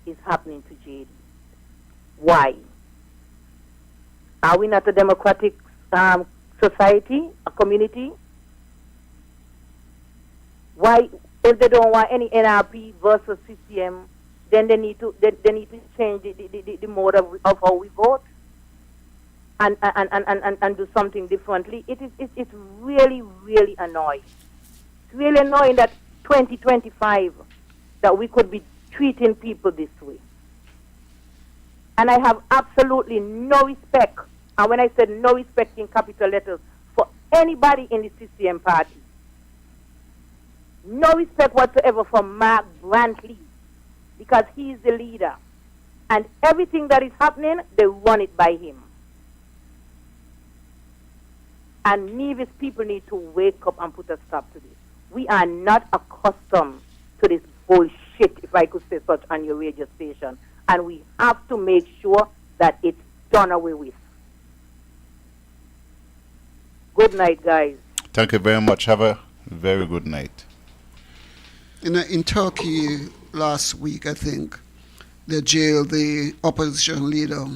is happening to JD. Why? Are we not a democratic society, a community? Why, if they don't want any NRP versus CCM, then they need to change the mode of how we vote and do something differently. It's really, really annoying. It's really annoying that 2025 that we could be treating people this way. And I have absolutely no respect, and when I said no respect in capital letters, for anybody in the CCM party. No respect whatsoever for Mark Brantley, because he is the leader. And everything that is happening, they run it by him. And Nevis people need to wake up and put a stop to this. We are not accustomed to this bullshit, if I could say such, on your radio station. And we have to make sure that it's done away with. Good night, guys. Thank you very much. Have a very good night. In Turkey last week, I think, they jailed the opposition leader,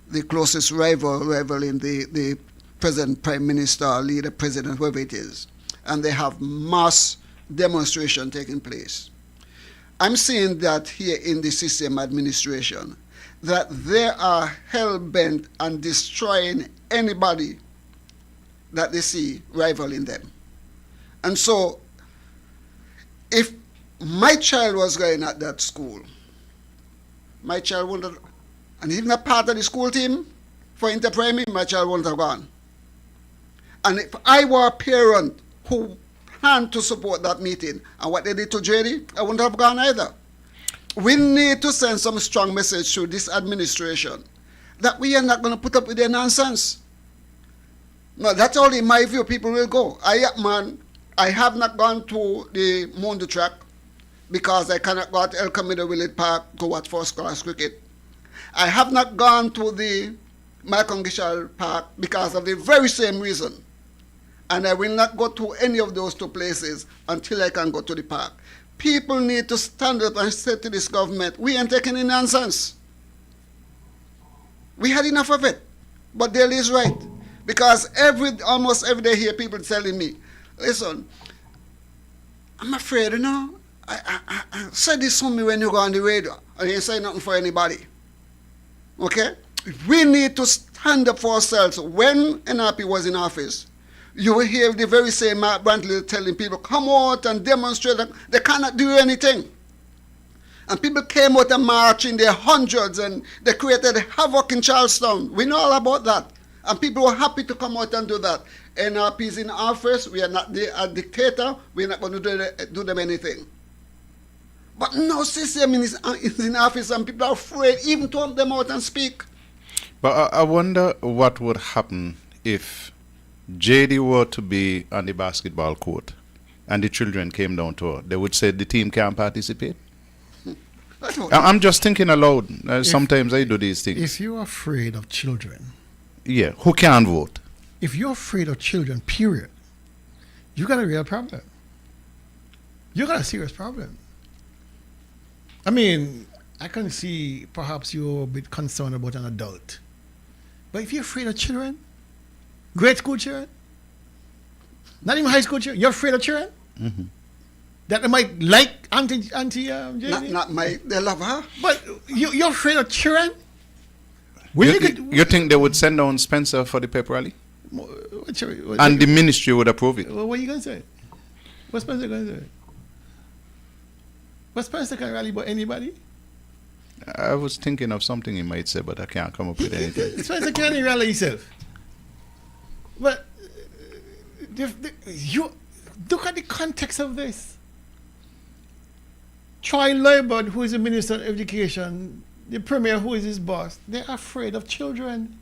the closest rival in the present prime minister, leader, president, whoever it is. And they have mass demonstration taking place. I'm seeing that here in the CCM administration, that they are hell-bent on destroying anybody that they see rivaling them. And so, if my child was going at that school, my child wouldn't have, and even a part of the school team for inter-primary, my child wouldn't have gone. And if I were a parent who planned to support that meeting, and what they did to JD, I wouldn't have gone either. We need to send some strong message to this administration that we are not going to put up with their nonsense. No, that's only in my view. People will go. I have not gone to the Mondo track because I cannot go to El Camino Village Park to watch first-class cricket. I have not gone to the Malcongishal Park because of the very same reason. And I will not go to any of those two places until I can go to the park. People need to stand up and say to this government, we ain't taking any nonsense. We had enough of it. But Daly is right. Because almost every day here, people telling me, listen, I'm afraid, you know, I said this to me when you go on the radio, and you ain't say nothing for anybody. Okay? We need to stand up for ourselves. When NRP was in office, you will hear the very same Mark Brantley telling people, come out and demonstrate that they cannot do anything. And people came out and marched in their hundreds, and they created havoc in Charlestown. We know all about that. And people were happy to come out and do that. NRP is in office. We are not a dictator. We're not going to do them anything. But no system is in office, and people are afraid even to come them out and speak. But I wonder what would happen if JD were to be on the basketball court and the children came down to her. They would say the team can't participate. I'm just thinking aloud. Sometimes I do these things. If you're afraid of children, yeah, who can't vote? If you're afraid of children, period, you got a real problem. You got a serious problem. I mean, I can see perhaps you're a bit concerned about an adult. But if you're afraid of children, grade school children, not even high school children, you're afraid of children? Mm-hmm. That they might like Auntie JD? Not they love her. But you're afraid of children? You think they would send down Spencer for the pep rally? And the ministry would approve it? What are you going to say? What's Spencer going to say? But Spencer can rally about anybody? I was thinking of something he might say, but I can't come up with anything. Spencer can't rally himself. But you look at the context of this. Troy Loybud, who is the Minister of Education, the Premier, who is his boss, they're afraid of children.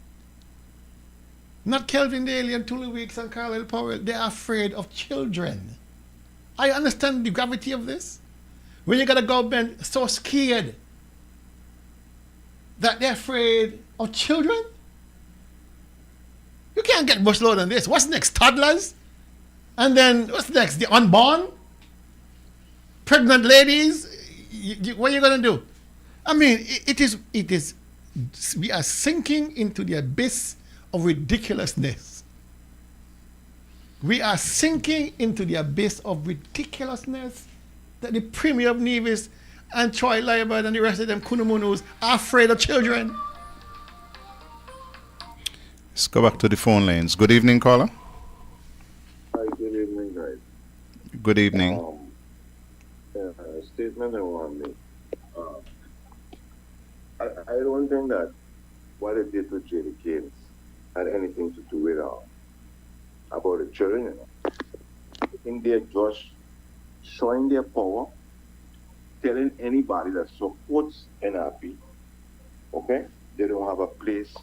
Not Kelvin Daly and Tulu Weeks and Carlisle Powell. They're afraid of children. I understand the gravity of this. When you got a government so scared that they're afraid of children, you can't get much lower than this. What's next? Toddlers? And then what's next? The unborn? Pregnant ladies? What are you going to do? I mean, it is, we are sinking into the abyss of ridiculousness. We are sinking into the abyss of ridiculousness that the Premier of Nevis and Troy Loybud and the rest of them Kunumunus are afraid of children. Let's go back to the phone lines. Good evening, caller. Hi, good evening, guys. Good evening. A statement I want to make. I don't think that what they did to J.D. Keynes had anything to do with about the children. You know. I think they're just showing their power, telling anybody that supports NRP, okay, they don't have a place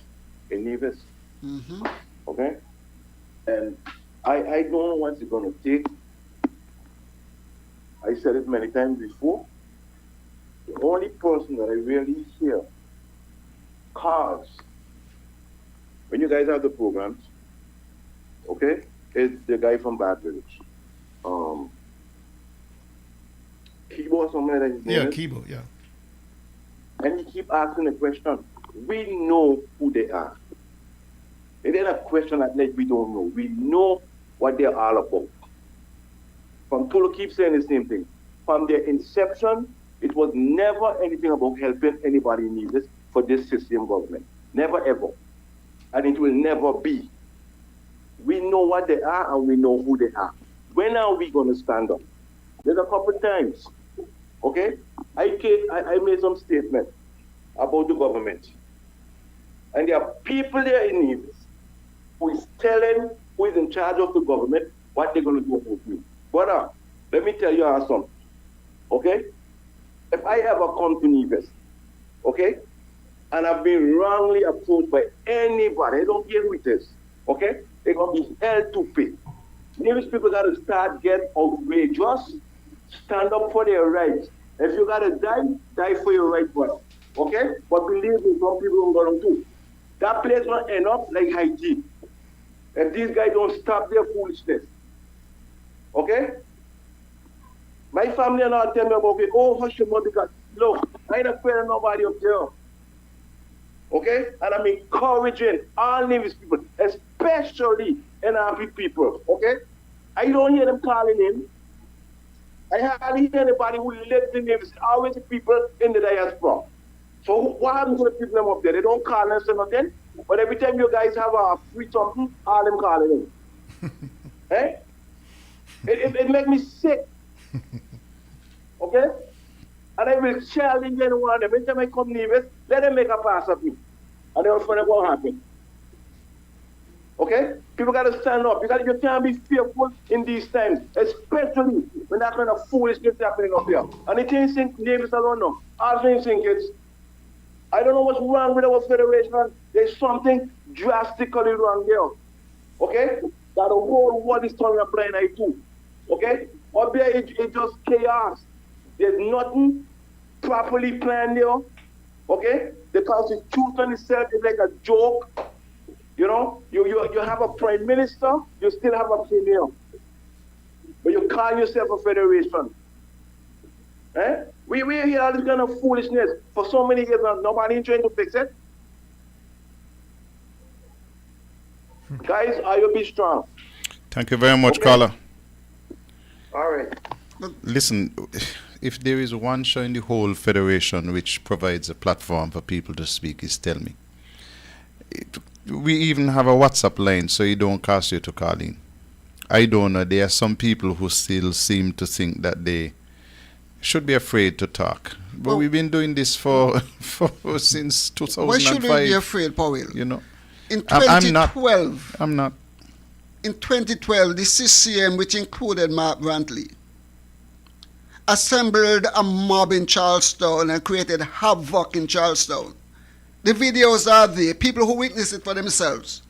in Nevis. Mm-hmm. Okay? And I don't know what it's going to take. I said it many times before. The only person that I really hear cars when you guys have the programs, okay, is the guy from Bad Village. Kibo or something like that. Yeah, Kibo, yeah. And he keep asking the question. We know who they are. It ain't a question that like we don't know. We know what they're all about. From Tulu keeps saying the same thing. From their inception, it was never anything about helping anybody in need for this system government. Never ever. And it will never be. We know what they are and we know who they are. When are we going to stand up? There's a couple times. Okay? I made some statement. about the government. And there are people there in Nevis who is telling who is in charge of the government what they're going to do about you. Brother, let me tell you something, okay? If I ever come to Nevis, okay, and I've been wrongly approached by anybody, I don't care who it is, okay, they're going to be held to pay. Nevis people got to start getting outrageous, stand up for their rights. If you got to die, die for your right, brother, okay? But believe me, some people are going to do. That place will end up like Haiti. If these guys don't stop their foolishness. Okay? My family and all tell me about it. Oh, hush your mouth because, look, I ain't afraid of nobody up there. Okay? And I'm encouraging all Nevis people, especially NRP people. Okay? I don't hear them calling in. I hardly hear anybody who lives in Nevis. Always the people in the diaspora. So what happens to the people them up there? They don't call and say nothing. But every time you guys have a free something, all them calling in. Eh? It makes me sick. Okay? And I will challenge anyone. Every time I come Nevis, let them make a pass at me. And they'll find out what happened. Okay? People got to stand up. You can't be fearful in these times, especially when that kind of foolishness is happening up here. And it ain't think Nevis alone, no. Also ain't think it's. I don't know what's wrong with our federation. There's something drastically wrong there. Okay? That the whole world is turning a blind eye to. Okay? Up there, it's just chaos. There's nothing properly planned there. Okay? The Constitution itself is like a joke. You know? You have a prime minister, you still have a premier. But you call yourself a federation. Eh? We hear all this kind of foolishness for so many years now. Nobody is trying to fix it. Guys, are you be strong? Thank you very much, caller. All right. Listen, if there is one show in the whole federation which provides a platform for people to speak, is Tell Me. We even have a WhatsApp line so it don't cost you to call in. I don't know. There are some people who still seem to think that they should be afraid to talk. But we've been doing this for since 2005. Why should we be afraid, Powell? You know, in 2012, I'm not. In 2012, the CCM, which included Mark Brantley, assembled a mob in Charlestown and created havoc in Charlestown. The videos are there, people who witnessed it for themselves.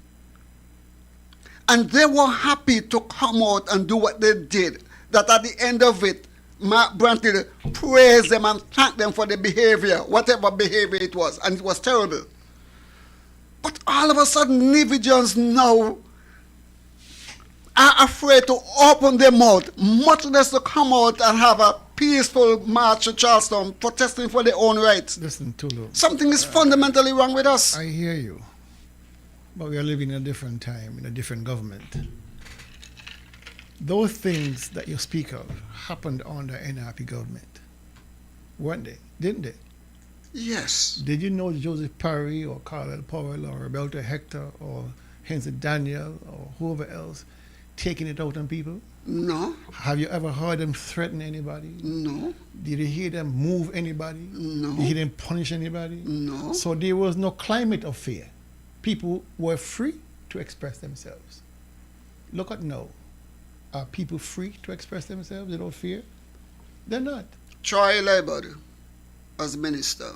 And they were happy to come out and do what they did. That at the end of it, Mark Brantley praised them and thanked them for the behavior, whatever behavior it was, and it was terrible. But all of a sudden, Nevians now are afraid to open their mouth, much less to come out and have a peaceful march to Charleston, protesting for their own rights. Listen, Tulu. Something is fundamentally wrong with us. I hear you. But we are living in a different time, in a different government. Those things that you speak of happened under NRP government, weren't they? Didn't they? Yes. Did you know Joseph Parry or Carlisle Powell or Roberto Hector or Henry Daniel or whoever else taking it out on people? No. Have you ever heard them threaten anybody? No. Did you hear them move anybody? No. Did you hear them punish anybody? No. So there was no climate of fear. People were free to express themselves. Look at now. Are people free to express themselves without fear? They're not. Troy Labor, as minister,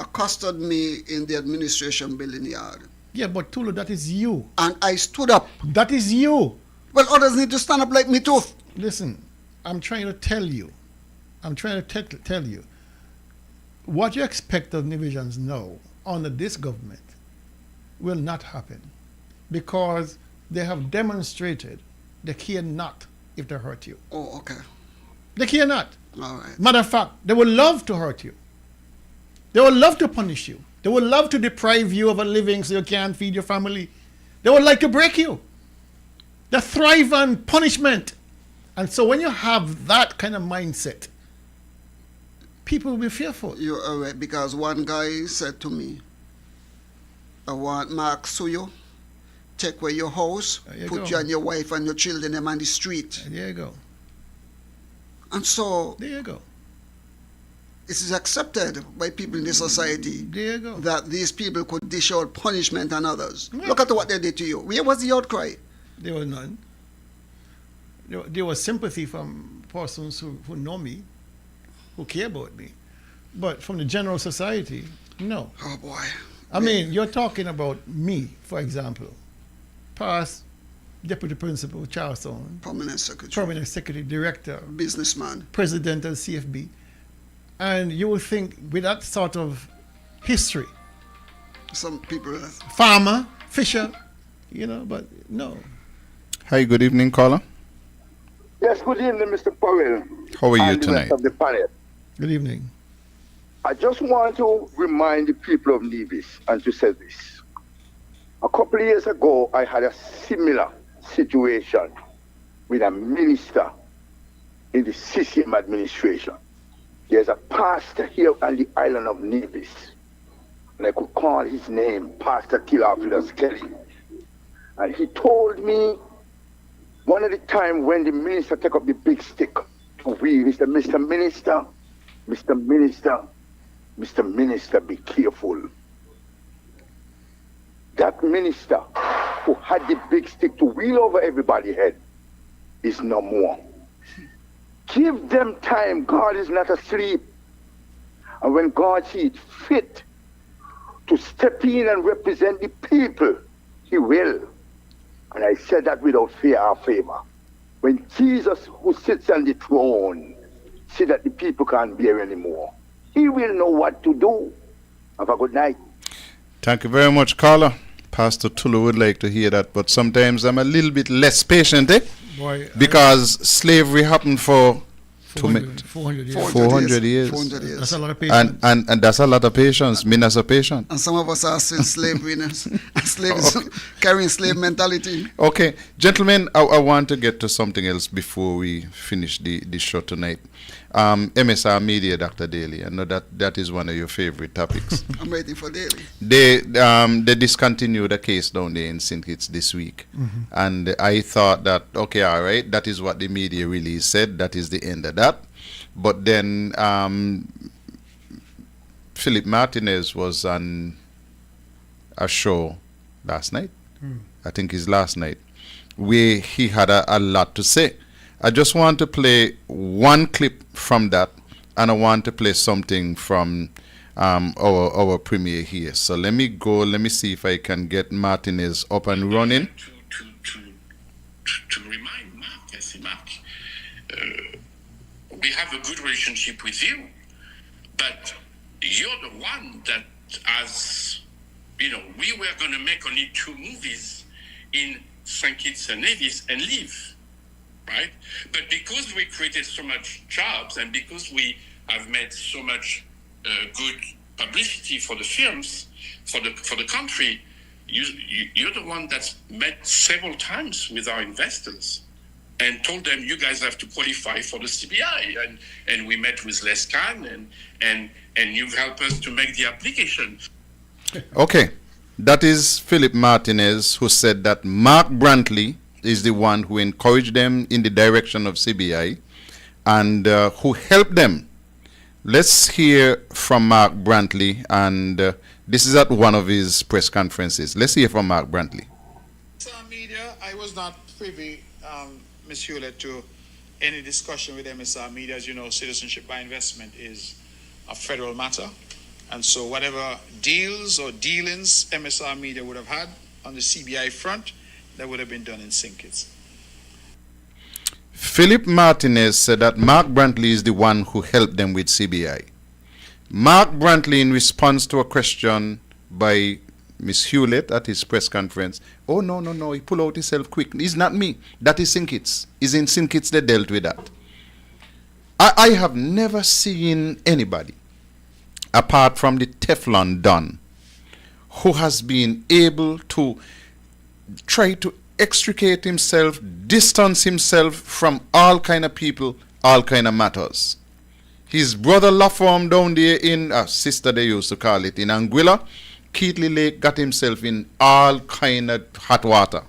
accosted me in the administration building yard. Yeah, but Tulu, that is you. And I stood up. That is you. Well, others need to stand up like me too. Listen, I'm trying to tell you. Tell you. What you expect of Nevisians now under this government will not happen. Because they have demonstrated they care not if they hurt you. Oh, okay. They care not. All right. Matter of fact, they would love to hurt you. They would love to punish you. They would love to deprive you of a living so you can't feed your family. They would like to break you. They thrive on punishment. And so when you have that kind of mindset, people will be fearful. You're right, because one guy said to me, I want Mark Suyo, take away your house, put you and your wife and your children them on the street. There you go. And so there you go. is accepted by people in the society that these people could dish out punishment on others. Yeah. Look at what they did to you. Where was the outcry? There was none. There was sympathy from persons who know me, who care about me. But from the general society, no. Oh, boy. I mean, you're talking about me, for example. Past Deputy Principal Charleston. Permanent Secretary. Director. Businessman. President of CFB. And you would think with that sort of history. Some people. Farmer, fisher, but no. Hi, good evening, caller. Yes, good evening, Mr. Powell. How are you and the tonight? rest of the panel. Good evening. I just want to remind the people of Nevis and to say this. A couple of years ago, I had a similar situation with a minister in the CCM administration. There's a pastor here on the island of Nevis, and I could call his name, Pastor Theophilus Kelly. And he told me one of the time when the minister took up the big stick to wheel, he said, Mr. Minister, Mr. Minister, Mr. Minister, be careful. That minister who had the big stick to wheel over everybody's head is no more. Give them time. God is not asleep. And when God sees fit to step in and represent the people, he will. And I said that without fear or favor. When Jesus, who sits on the throne, see that the people can't bear anymore, he will know what to do. Have a good night. Thank you very much, caller. Pastor Tulu would like to hear that, but sometimes I'm a little bit less patient, Boy, because slavery happened for 400 years. 400 years. 400 years. That's a lot of patience. And that's a lot of patience. Me not so patient. And some of us are still slave winners. Slaves carrying slave mentality. Okay, gentlemen, I want to get to something else before we finish the show tonight. MSR Media, Dr. Daly. I know that is one of your favorite topics. I'm waiting for Daly. They discontinued a case down there in St. Kitts this week. Mhm. And I thought that, okay, all right, that is what the media release said. That is the end of that. But then Philip Martinez was on a show last night. I think it's last night, where he had a lot to say. I just want to play one clip from that, and I want to play something from our premier here. So let me see if I can get Martinez up and running. To remind Mark, I say, Mark, we have a good relationship with you, but you're the one that has, we were going to make only 2 movies in St. Kitts and Nevis and leave, right? But because we created so much jobs and because we have made so much good publicity for the films, for the country, you're the one that's met several times with our investors and told them, you guys have to qualify for the CBI. And we met with Les Khan and you've helped us to make the application. Okay, that is Philip Martinez, who said that Mark Brantley is the one who encouraged them in the direction of CBI and who helped them. Let's hear from Mark Brantley, and this is at one of his press conferences. Let's hear from Mark Brantley. Media, I was not privy, Ms. Hewlett, to any discussion with MSR Media. As you know, citizenship by investment is a federal matter. And so whatever deals or dealings MSR Media would have had on the CBI front, that would have been done in St. Kitts. Philip Martinez said that Mark Brantley is the one who helped them with CBI. Mark Brantley, in response to a question by Ms. Hewlett at his press conference, oh, no, he pulled out himself quick. It's not me. That is St. Kitts. It's in St. Kitts they dealt with that. I have never seen anybody, apart from the Teflon Don, who has been able to try to extricate himself, distance himself from all kind of people, all kind of matters. His brother Laform down there in, sister they used to call it, in Anguilla, Keatley Lake got himself in all kind of hot water.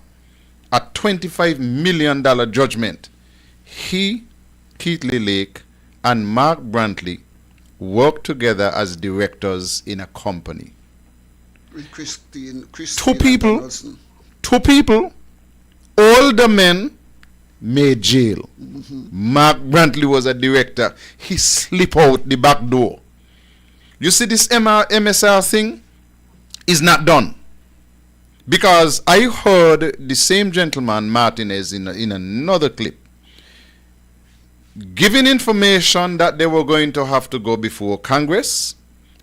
A $25 million judgment. He, Keatley Lake, and Mark Brantley work together as directors in a company. With Christine Two people, older men, made jail. Mark Brantley was a director. He slipped out the back door. You see, this MSR thing is not done. Because I heard the same gentleman, Martinez, in another clip, giving information that they were going to have to go before Congress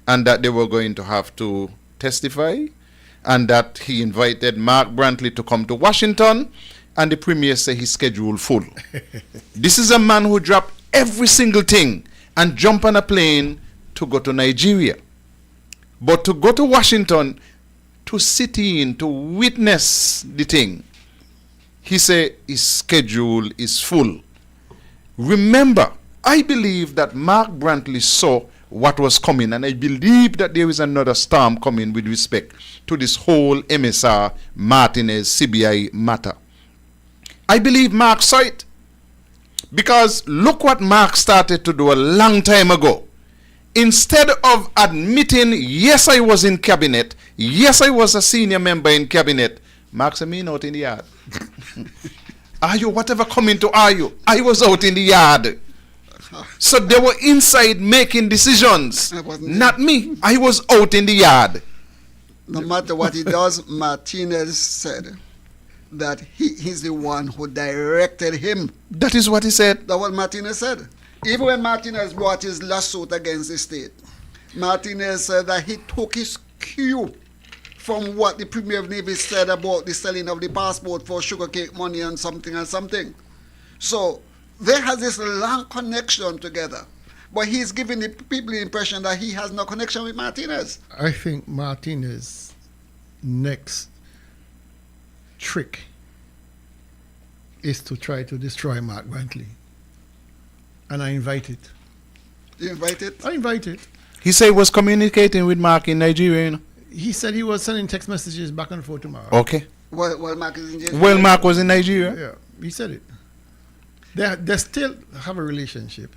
and that they were going to have to testify, and that he invited Mark Brantley to come to Washington, and the premier said his schedule full. This is a man who dropped every single thing and jumped on a plane to go to Nigeria. But to go to Washington, to sit in, to witness the thing, he said his schedule is full. Remember, I believe that Mark Brantley saw what was coming, and I believe that there is another storm coming with respect to this whole MSR Martinez CBI matter. I believe Mark saw it, because look what Mark started to do a long time ago. Instead of admitting, yes, I was in cabinet, yes, I was a senior member in cabinet, Mark said, me not in the yard. Are you whatever coming to are you? I was out in the yard. So they were inside making decisions. Not me. I was out in the yard. No matter what he does, Martinez said that he's the one who directed him. That is what he said. That's what Martinez said. Even when Martinez brought his lawsuit against the state, Martinez said that he took his cue from what the Premier of Navy said about the selling of the passport for sugarcake money and something. So there has this long connection together. But he's giving the people the impression that he has no connection with Martinez. I think Martinez's next trick is to try to destroy Mark Brantley. And I invite it. You invite it? I invite it. He said he was communicating with Mark in Nigeria, you know? He said he was sending text messages back and forth tomorrow. Okay. Well, Mark is in jail. Well, Mark was in Nigeria. Yeah, he said it. They still have a relationship.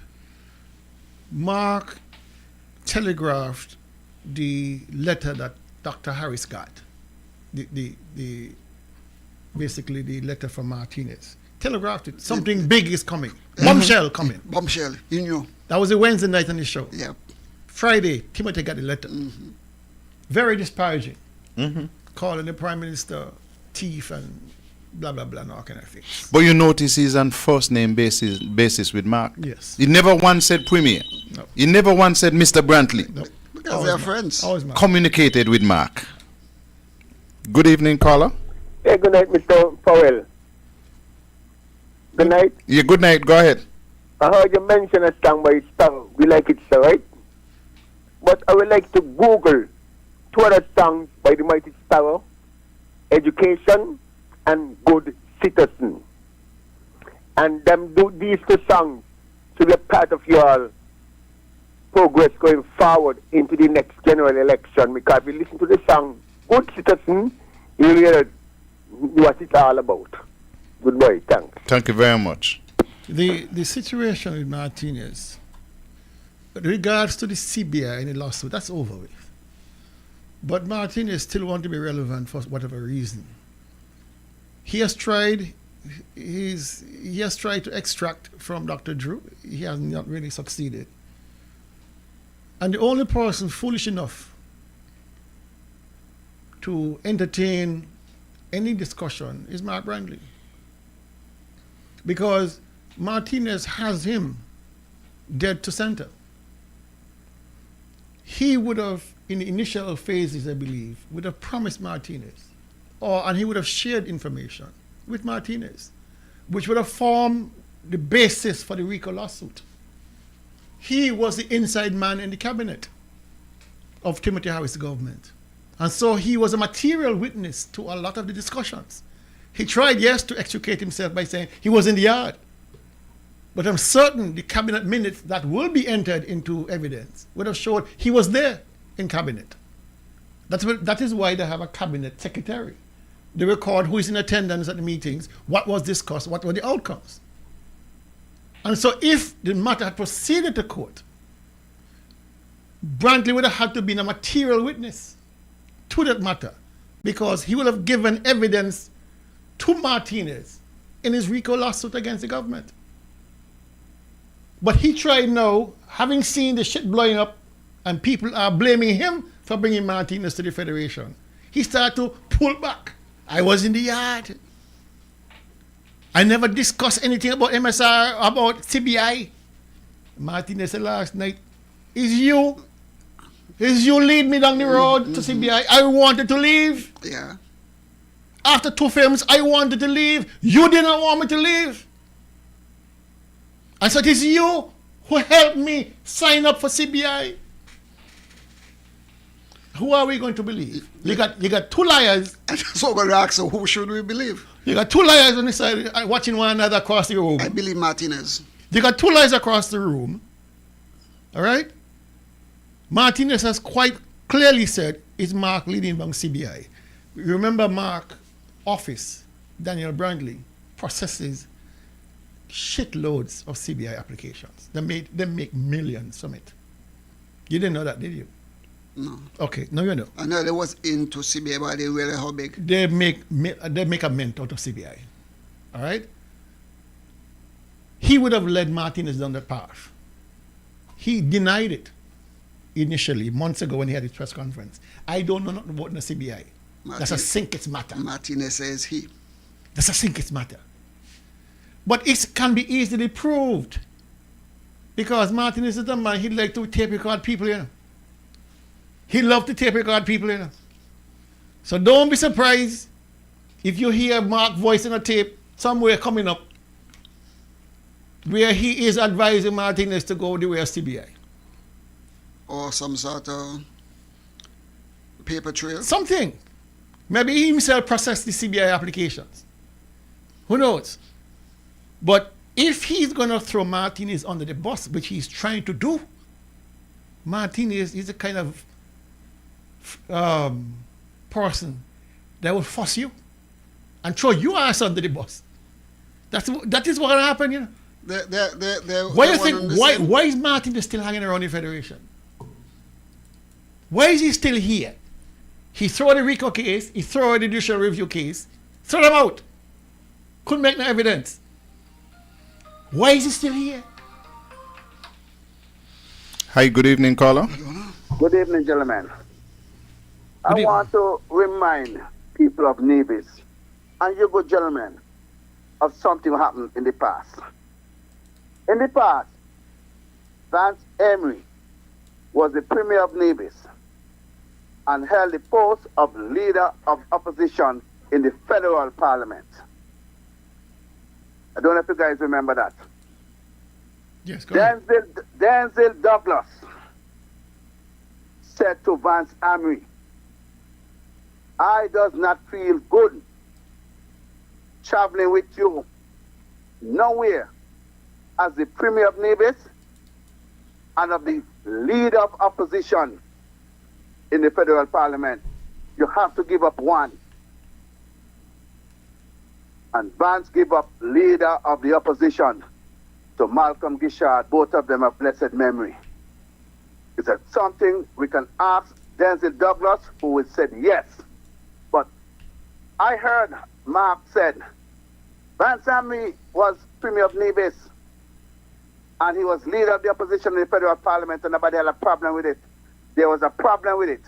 Mark telegraphed the letter that Dr. Harris got. Basically the letter from Martinez. Telegraphed it. Something big is coming. Bombshell coming. Bombshell. You knew. That was a Wednesday night on the show. Yeah. Friday, Timothy got the letter. Very disparaging. Calling the Prime Minister thief and blah, blah, blah, and all kind of things. But you notice he's on first name basis with Mark. Yes. He never once said Premier. No. He never once said Mr. Brantley. No. Because they're friends. Always Mark. Communicated with Mark. Good evening, caller. Hey, good night, Mr. Powell. Good night. Yeah, good night. Go ahead. I heard you mention a song by Sparrow. We like it, sir, right? But I would like to Google two other songs by the mighty Sparrow, Education and Good Citizen. And them do these two songs to be a part of your progress going forward into the next general election. Because if you listen to the song Good Citizen, you hear what it's all about. Goodbye. Thanks. Thank you very much. The situation with Martinez, with regards to the CBI and the lawsuit, that's over with. But Martinez still wants to be relevant for whatever reason. He has tried to extract from Dr. Drew. He has not really succeeded. And the only person foolish enough to entertain any discussion is Mark Brantley. Because Martinez has him dead to center. He would have, in the initial phases, I believe, would have promised Martinez, and he would have shared information with Martinez, which would have formed the basis for the RICO lawsuit. He was the inside man in the cabinet of Timothy Harris' government. And so he was a material witness to a lot of the discussions. He tried, yes, to extricate himself by saying he was in the yard. But I'm certain the cabinet minutes that will be entered into evidence would have showed he was there in cabinet. That is why they have a cabinet secretary. They record who is in attendance at the meetings, what was discussed, what were the outcomes. And so if the matter had proceeded to court, Brantley would have had to be a material witness to that matter, because he would have given evidence to Martinez in his RICO lawsuit against the government. But he tried now, having seen the shit blowing up and people are blaming him for bringing Martinez to the Federation, he started to pull back. I was in the yard. I never discussed anything about MSR, about CBI. Martinez said last night, is you lead me down the road to CBI. I wanted to leave. Yeah. After 2 films, I wanted to leave. You didn't want me to leave. I said, it's you who helped me sign up for CBI. Who are we going to believe? You got 2 liars. So I'm going to ask, so who should we believe? You got 2 liars on the side watching one another across the room. I believe Martinez. You got 2 liars across the room. All right? Martinez has quite clearly said it's Mark leading from CBI. Remember Mark's office, Daniel Brantley, processes shitloads of CBI applications. They make millions from it. You didn't know that, did you? No. Okay, now you know. I know they was into CBI, but they really how big? They make a mint out of CBI. All right? He would have led Martinez down that path. He denied it initially, months ago when he had his press conference. I don't know nothing about the CBI. That's a sink it's matter. Martinez says he. That's a sink it's matter. But it can be easily proved. Because Martinez is a man, he'd like to tape record people, you know. He loved to tape record people, you know. So don't be surprised if you hear Mark's voice in a tape somewhere coming up where he is advising Martinez to go the way of CBI. Or some sort of paper trail. Something. Maybe he himself processed the CBI applications. Who knows? But if he's going to throw Martinez under the bus, which he's trying to do, Martinez is a kind of person that will force you and throw your ass under the bus. That is what will happen, you know. Why do you think? Why is Martinez still hanging around the Federation? Why is he still here? He throw the RICO case, he throw the judicial review case, throw them out. Couldn't make no evidence. Why is he still here? Hi, good evening, caller. Good evening, gentlemen. I want to remind people of Nevis and you good gentlemen of something happened in the past. In the past, Vance Emery was the premier of Nevis and held the post of leader of opposition in the federal parliament. I don't know if you guys remember that. Yes, go ahead. Denzel Douglas said to Vance Emery, I does not feel good traveling with you nowhere as the premier of Nevis and of the leader of opposition in the federal parliament. You have to give up one. And Vance gave up leader of the opposition to Malcolm Gishard. Both of them have blessed memory. Is that something we can ask Denzel Douglas, who would said yes. But I heard Mark said Vance Emery was premier of Nevis and he was leader of the opposition in the federal parliament and nobody had a problem with it. There was a problem with it.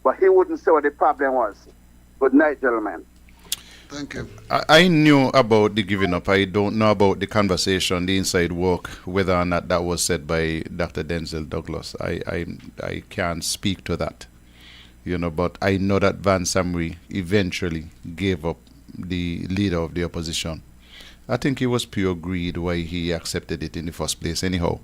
But he wouldn't say what the problem was. Good night, gentlemen. Thank you. I knew about the giving up. I don't know about the conversation, the inside work, whether or not that was said by Dr. Denzel Douglas. I can't speak to that, you know, but I know that Vance Emery eventually gave up the leader of the opposition. I think it was pure greed why he accepted it in the first place anyhow.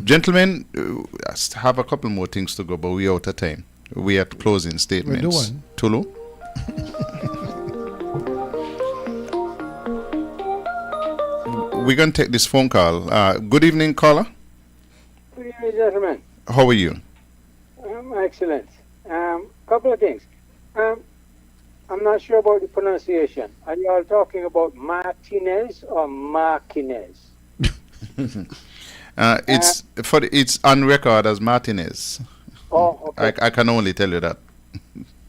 Gentlemen, I have a couple more things to go, but we're out of time. We are at closing statements. Tulu? We're going to take this phone call. Good evening, caller. Good evening, gentlemen. How are you? Excellent. Couple of things. I'm not sure about the pronunciation. Are you all talking about Martinez or Martinez? It's on record as Martinez. Oh, okay. I can only tell you that.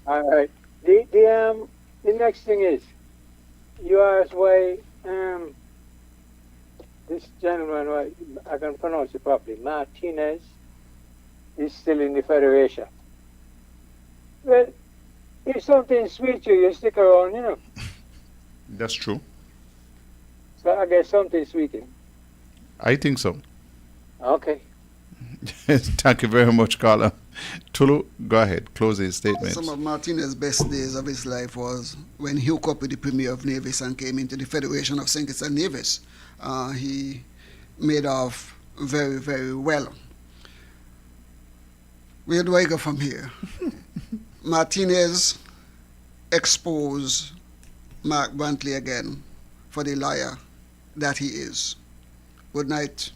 All right. The next thing is, you asked why this gentleman, I can pronounce it properly, Martinez, is still in the Federation. Well, if something sweet you stick around, you know. That's true. So I guess something sweet him. I think so. Okay. Thank you very much, Carla. Tulu, go ahead. Closing statements. Some of Martinez's best days of his life was when he hooked up with the Premier of Navies and came into the Federation of St. Kitts and Nevis. He made off very, very well. Where do I go from here? Martinez exposed Mark Brantley again for the liar that he is. Good night.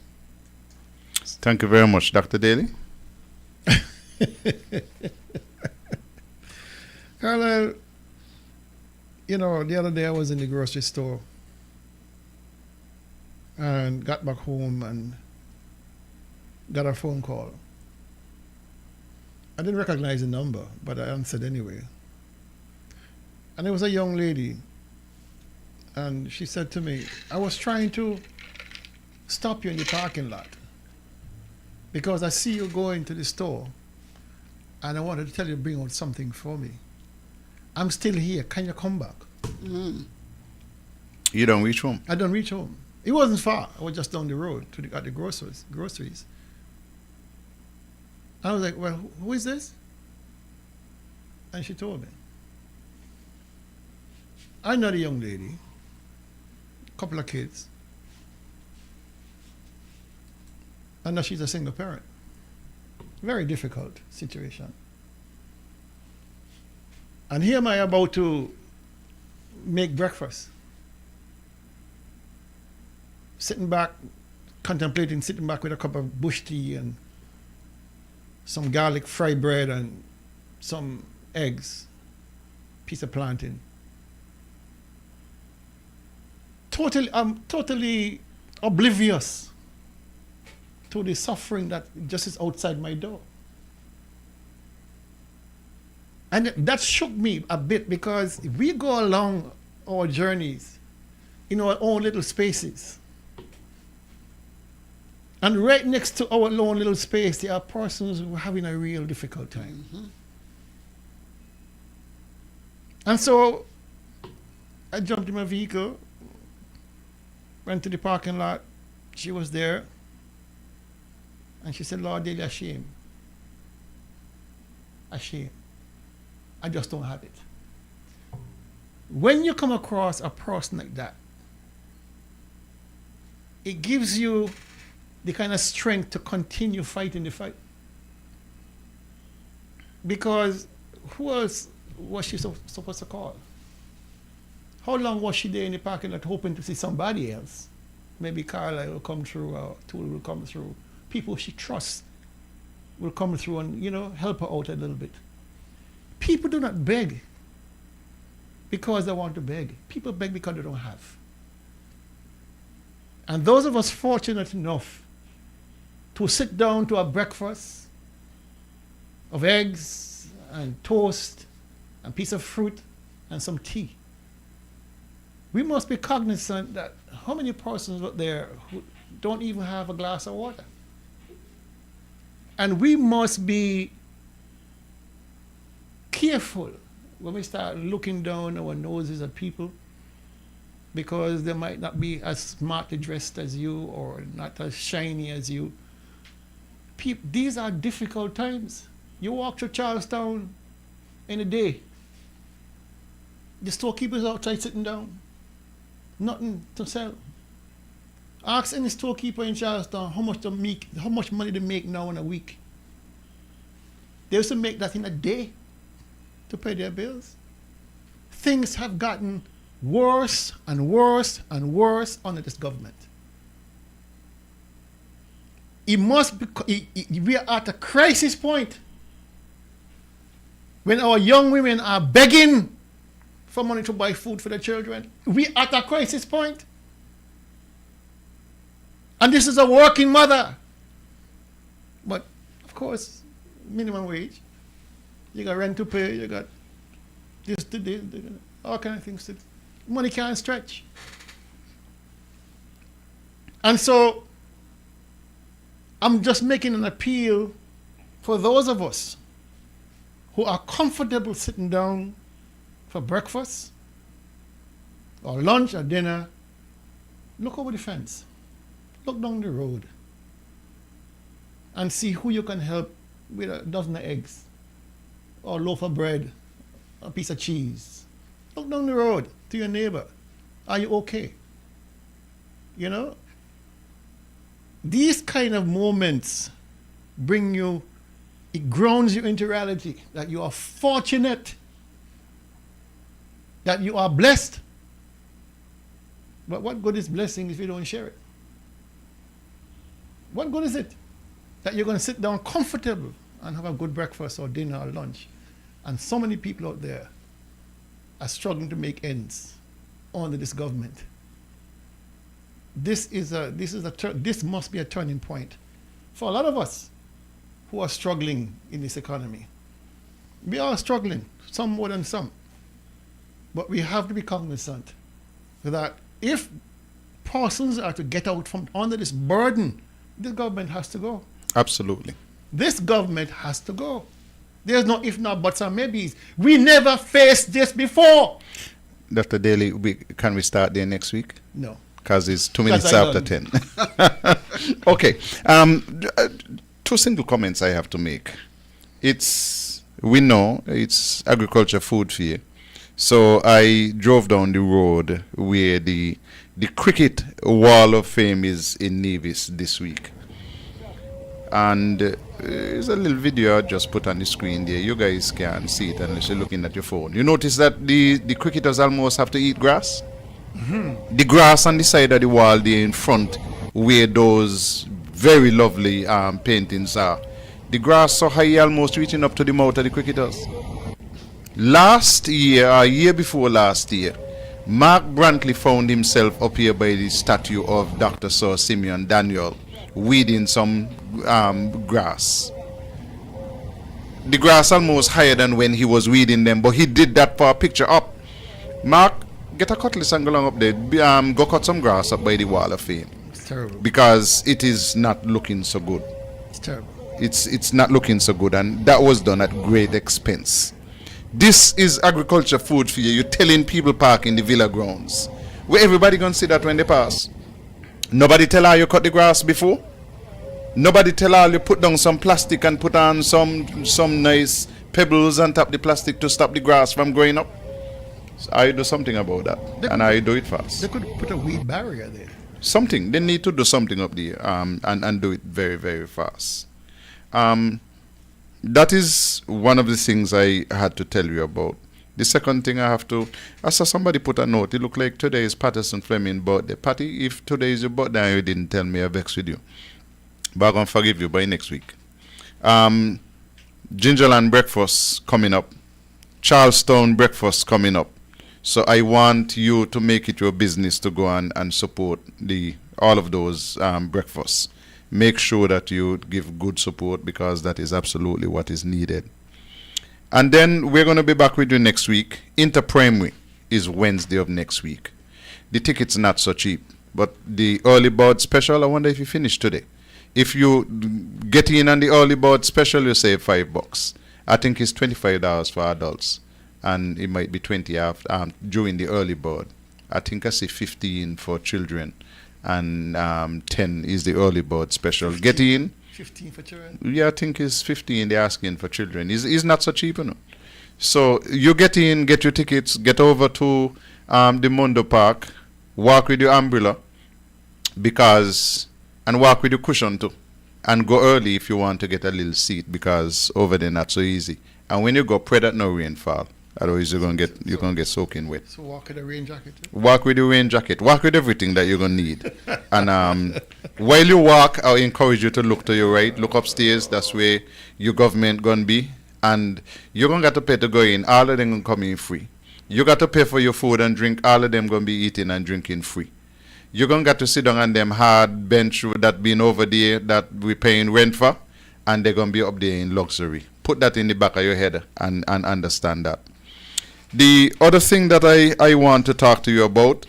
Thank you very much, Dr. Daly. Carlisle, you know, the other day I was in the grocery store and got back home and got a phone call. I didn't recognize the number, but I answered anyway. And it was a young lady, and she said to me, I was trying to stop you in the parking lot because I see you going to the store and I wanted to tell you to bring out something for me. I'm still here. Can you come back? Mm. You don't reach home? I don't reach home. It wasn't far. I was just down the road at the groceries. I was like, well, who is this? And she told me. I know the young lady, couple of kids. I know she's a single parent. Very difficult situation. And here am I about to make breakfast. Sitting back with a cup of bush tea and some garlic fried bread and some eggs, piece of plantain. I'm totally oblivious to the suffering that just is outside my door. And that shook me a bit because we go along our journeys in our own little spaces. And right next to our own little space, there are persons who are having a real difficult time. Mm-hmm. And so I jumped in my vehicle, went to the parking lot. She was there. And she said, Lord, Daly, a shame. A shame. I just don't have it. When you come across a person like that, it gives you the kind of strength to continue fighting the fight. Because who else was she supposed to call? How long was she there in the parking lot hoping to see somebody else? Maybe Carla will come through, or Tool will come through. People she trusts will come through and, help her out a little bit. People do not beg because they want to beg. People beg because they don't have. And those of us fortunate enough to sit down to a breakfast of eggs and toast and piece of fruit and some tea, we must be cognizant that how many persons out there who don't even have a glass of water. And we must be careful when we start looking down our noses at people because they might not be as smartly dressed as you or not as shiny as you. These are difficult times. You walk through Charlestown in a day. The storekeepers outside sitting down. Nothing to sell. Ask any storekeeper in Charlestown how much money they make now in a week. They used to make that in a day to pay their bills. Things have gotten worse and worse and worse under this government. We are at a crisis point when our young women are begging for money to buy food for their children. We are at a crisis point. And this is a working mother. But, of course, minimum wage. You got rent to pay, you got this to this, all kind of things. Money can't stretch. And so, I'm just making an appeal for those of us who are comfortable sitting down for breakfast or lunch or dinner. Look over the fence. Look down the road and see who you can help with a dozen of eggs or a loaf of bread, a piece of cheese. Look down the road to your neighbor. Are you okay? You know? These kind of moments bring you, it grounds you into reality that you are fortunate, that you are blessed. But what good is blessing if you don't share it? What good is it that you're going to sit down comfortable and have a good breakfast or dinner or lunch, and so many people out there are struggling to make ends under this government? This must be a turning point for a lot of us who are struggling in this economy. We are struggling, some more than some, but we have to be cognizant that if persons are to get out from under this burden, this government has to go. Absolutely. This government has to go. There's no if not, buts, or maybes. We never faced this before. Dr. Daly, can we start there next week? No. Because it's 2 minutes after 10. Okay. Two single comments I have to make. We know it's agriculture food fair. So I drove down the road where the cricket wall of fame is in Nevis this week. And there's a little video I just put on the screen there. You guys can see it unless you're looking at your phone. You notice that the cricketers almost have to eat grass? Mm-hmm. The grass on the side of the wall there in front where those very lovely paintings are. The grass so high almost reaching up to the mouth of the cricketers. Last year, or year before last year, Mark Brantley found himself up here by the statue of Dr. Sir Simeon Daniel, weeding some grass. The grass almost higher than when he was weeding them, but he did that for a picture up. Mark, get a cutlass and go along up there. Go cut some grass up by the wall of fame. It's terrible. Because it is not looking so good. It's terrible. It's not looking so good, and that was done at great expense. This is agriculture food for you. You're telling people park in the villa grounds. Where everybody gonna see that when they pass? Nobody tell how you cut the grass before? Nobody tell how you put down some plastic and put on some nice pebbles on top of the plastic to stop the grass from growing up? So I do something about that, and I do it fast. They could put a weed barrier there. Something. They need to do something up there and do it very, very fast. That is one of the things I had to tell you about. The second thing I saw somebody put a note. It looked like today is Patterson Fleming's birthday. Patty, if today is your birthday and you didn't tell me, I vex with you. But I'm going to forgive you by next week. Gingerland breakfast coming up. Charlestown breakfast coming up. So I want you to make it your business to go and support all of those breakfasts. Make sure that you give good support, because that is absolutely what is needed. And then we're going to be back with you next week. Interprimary is Wednesday of next week. The ticket's not so cheap, but the early bird special, I wonder if you finish today. If you get in on the early bird special, you save $5. I think it's $25 for adults, and it might be $20 during the early bird. I think I see 15 for children, and 10 is the early bird special. 15, get in. 15 for children? Yeah, I think it's 15 they're asking for children. It's not so cheap, you know. So you get in, get your tickets, get over to the Mondo Park, walk with your umbrella, and walk with your cushion too. And go early if you want to get a little seat, because over there not so easy. And when you go, pray that no rainfall. Otherwise you're gonna get soaking wet. So walk with a rain jacket too? Walk with your rain jacket. Walk with everything that you're gonna need. And while you walk, I encourage you to look to your right, look upstairs. That's where your government gonna be. And you're gonna get to pay to go in. All of them gonna come in free. You got to pay for your food and drink. All of them gonna be eating and drinking free. you're going to get to sit down on them hard bench that been over there that we're paying rent for, and they're going to be up there in luxury. Put that in the back of your head and understand that. The other thing that I want to talk to you about,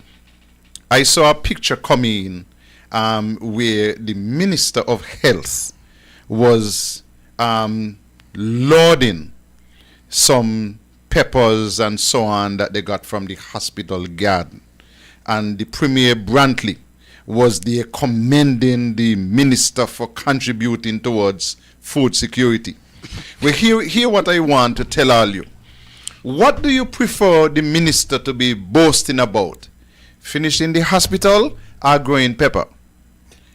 I saw a picture coming where the Minister of Health was loading some peppers and so on that they got from the hospital garden. And the Premier Brantley was there commending the minister for contributing towards food security. Well, hear what I want to tell all you. What do you prefer the minister to be boasting about? Finishing the hospital or growing pepper?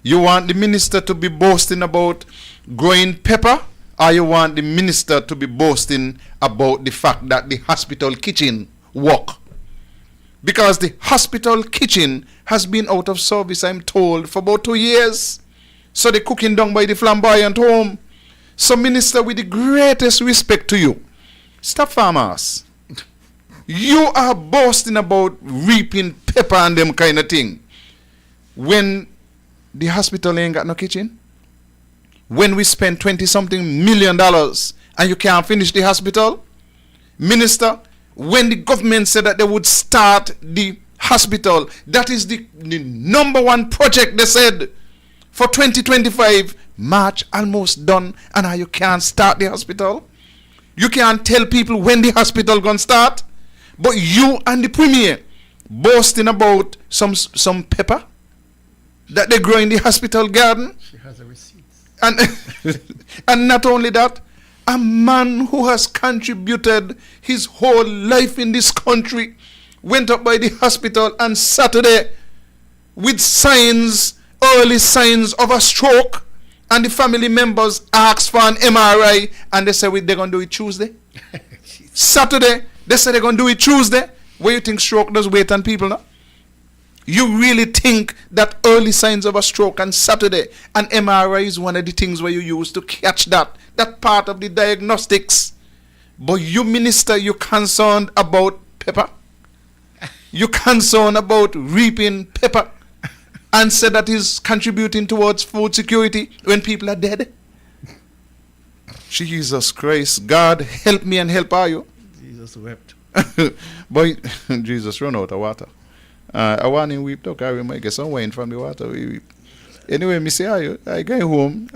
You want the minister to be boasting about growing pepper, or you want the minister to be boasting about the fact that the hospital kitchen work? Because the hospital kitchen has been out of service, I'm told, for about 2 years. So they're cooking down by the flamboyant home. So, minister, with the greatest respect to you, stop farmers. You are boasting about reaping pepper and them kind of thing when the hospital ain't got no kitchen. When we spend $20-something million and you can't finish the hospital. Minister, when the government said that they would start the hospital, that is the number one project they said for 2025. March almost done, and now you can't start the hospital. You can't tell people when the hospital gonna start. But you and the Premier boasting about some pepper that they grow in the hospital garden. She has a receipt. And and not only that, a man who has contributed his whole life in this country went up by the hospital on Saturday with early signs of a stroke, and the family members asked for an MRI, and they said they're going to do it Tuesday. Saturday, they said they're going to do it Tuesday. Where you think stroke does wait on people now? You really think that early signs of a stroke on Saturday, and MRI is one of the things where you use to catch that part of the diagnostics? But you, minister, you're concerned about pepper. You're concerned about reaping pepper and said that is contributing towards food security when people are dead. Jesus Christ, God help me and help all you. Jesus wept. But Jesus run out of water. I want him weep, though. I might get some wine from the water. Anyway, me see you. I go home.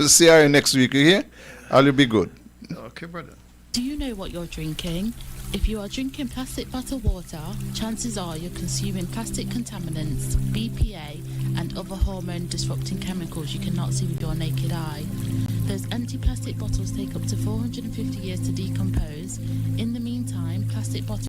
See you next week. You hear? I'll be good. Okay, brother. Do you know what you're drinking? If you are drinking plastic bottled water, chances are you're consuming plastic contaminants, BPA, and other hormone-disrupting chemicals you cannot see with your naked eye. Those empty plastic bottles take up to 450 years to decompose. In the meantime, plastic bottles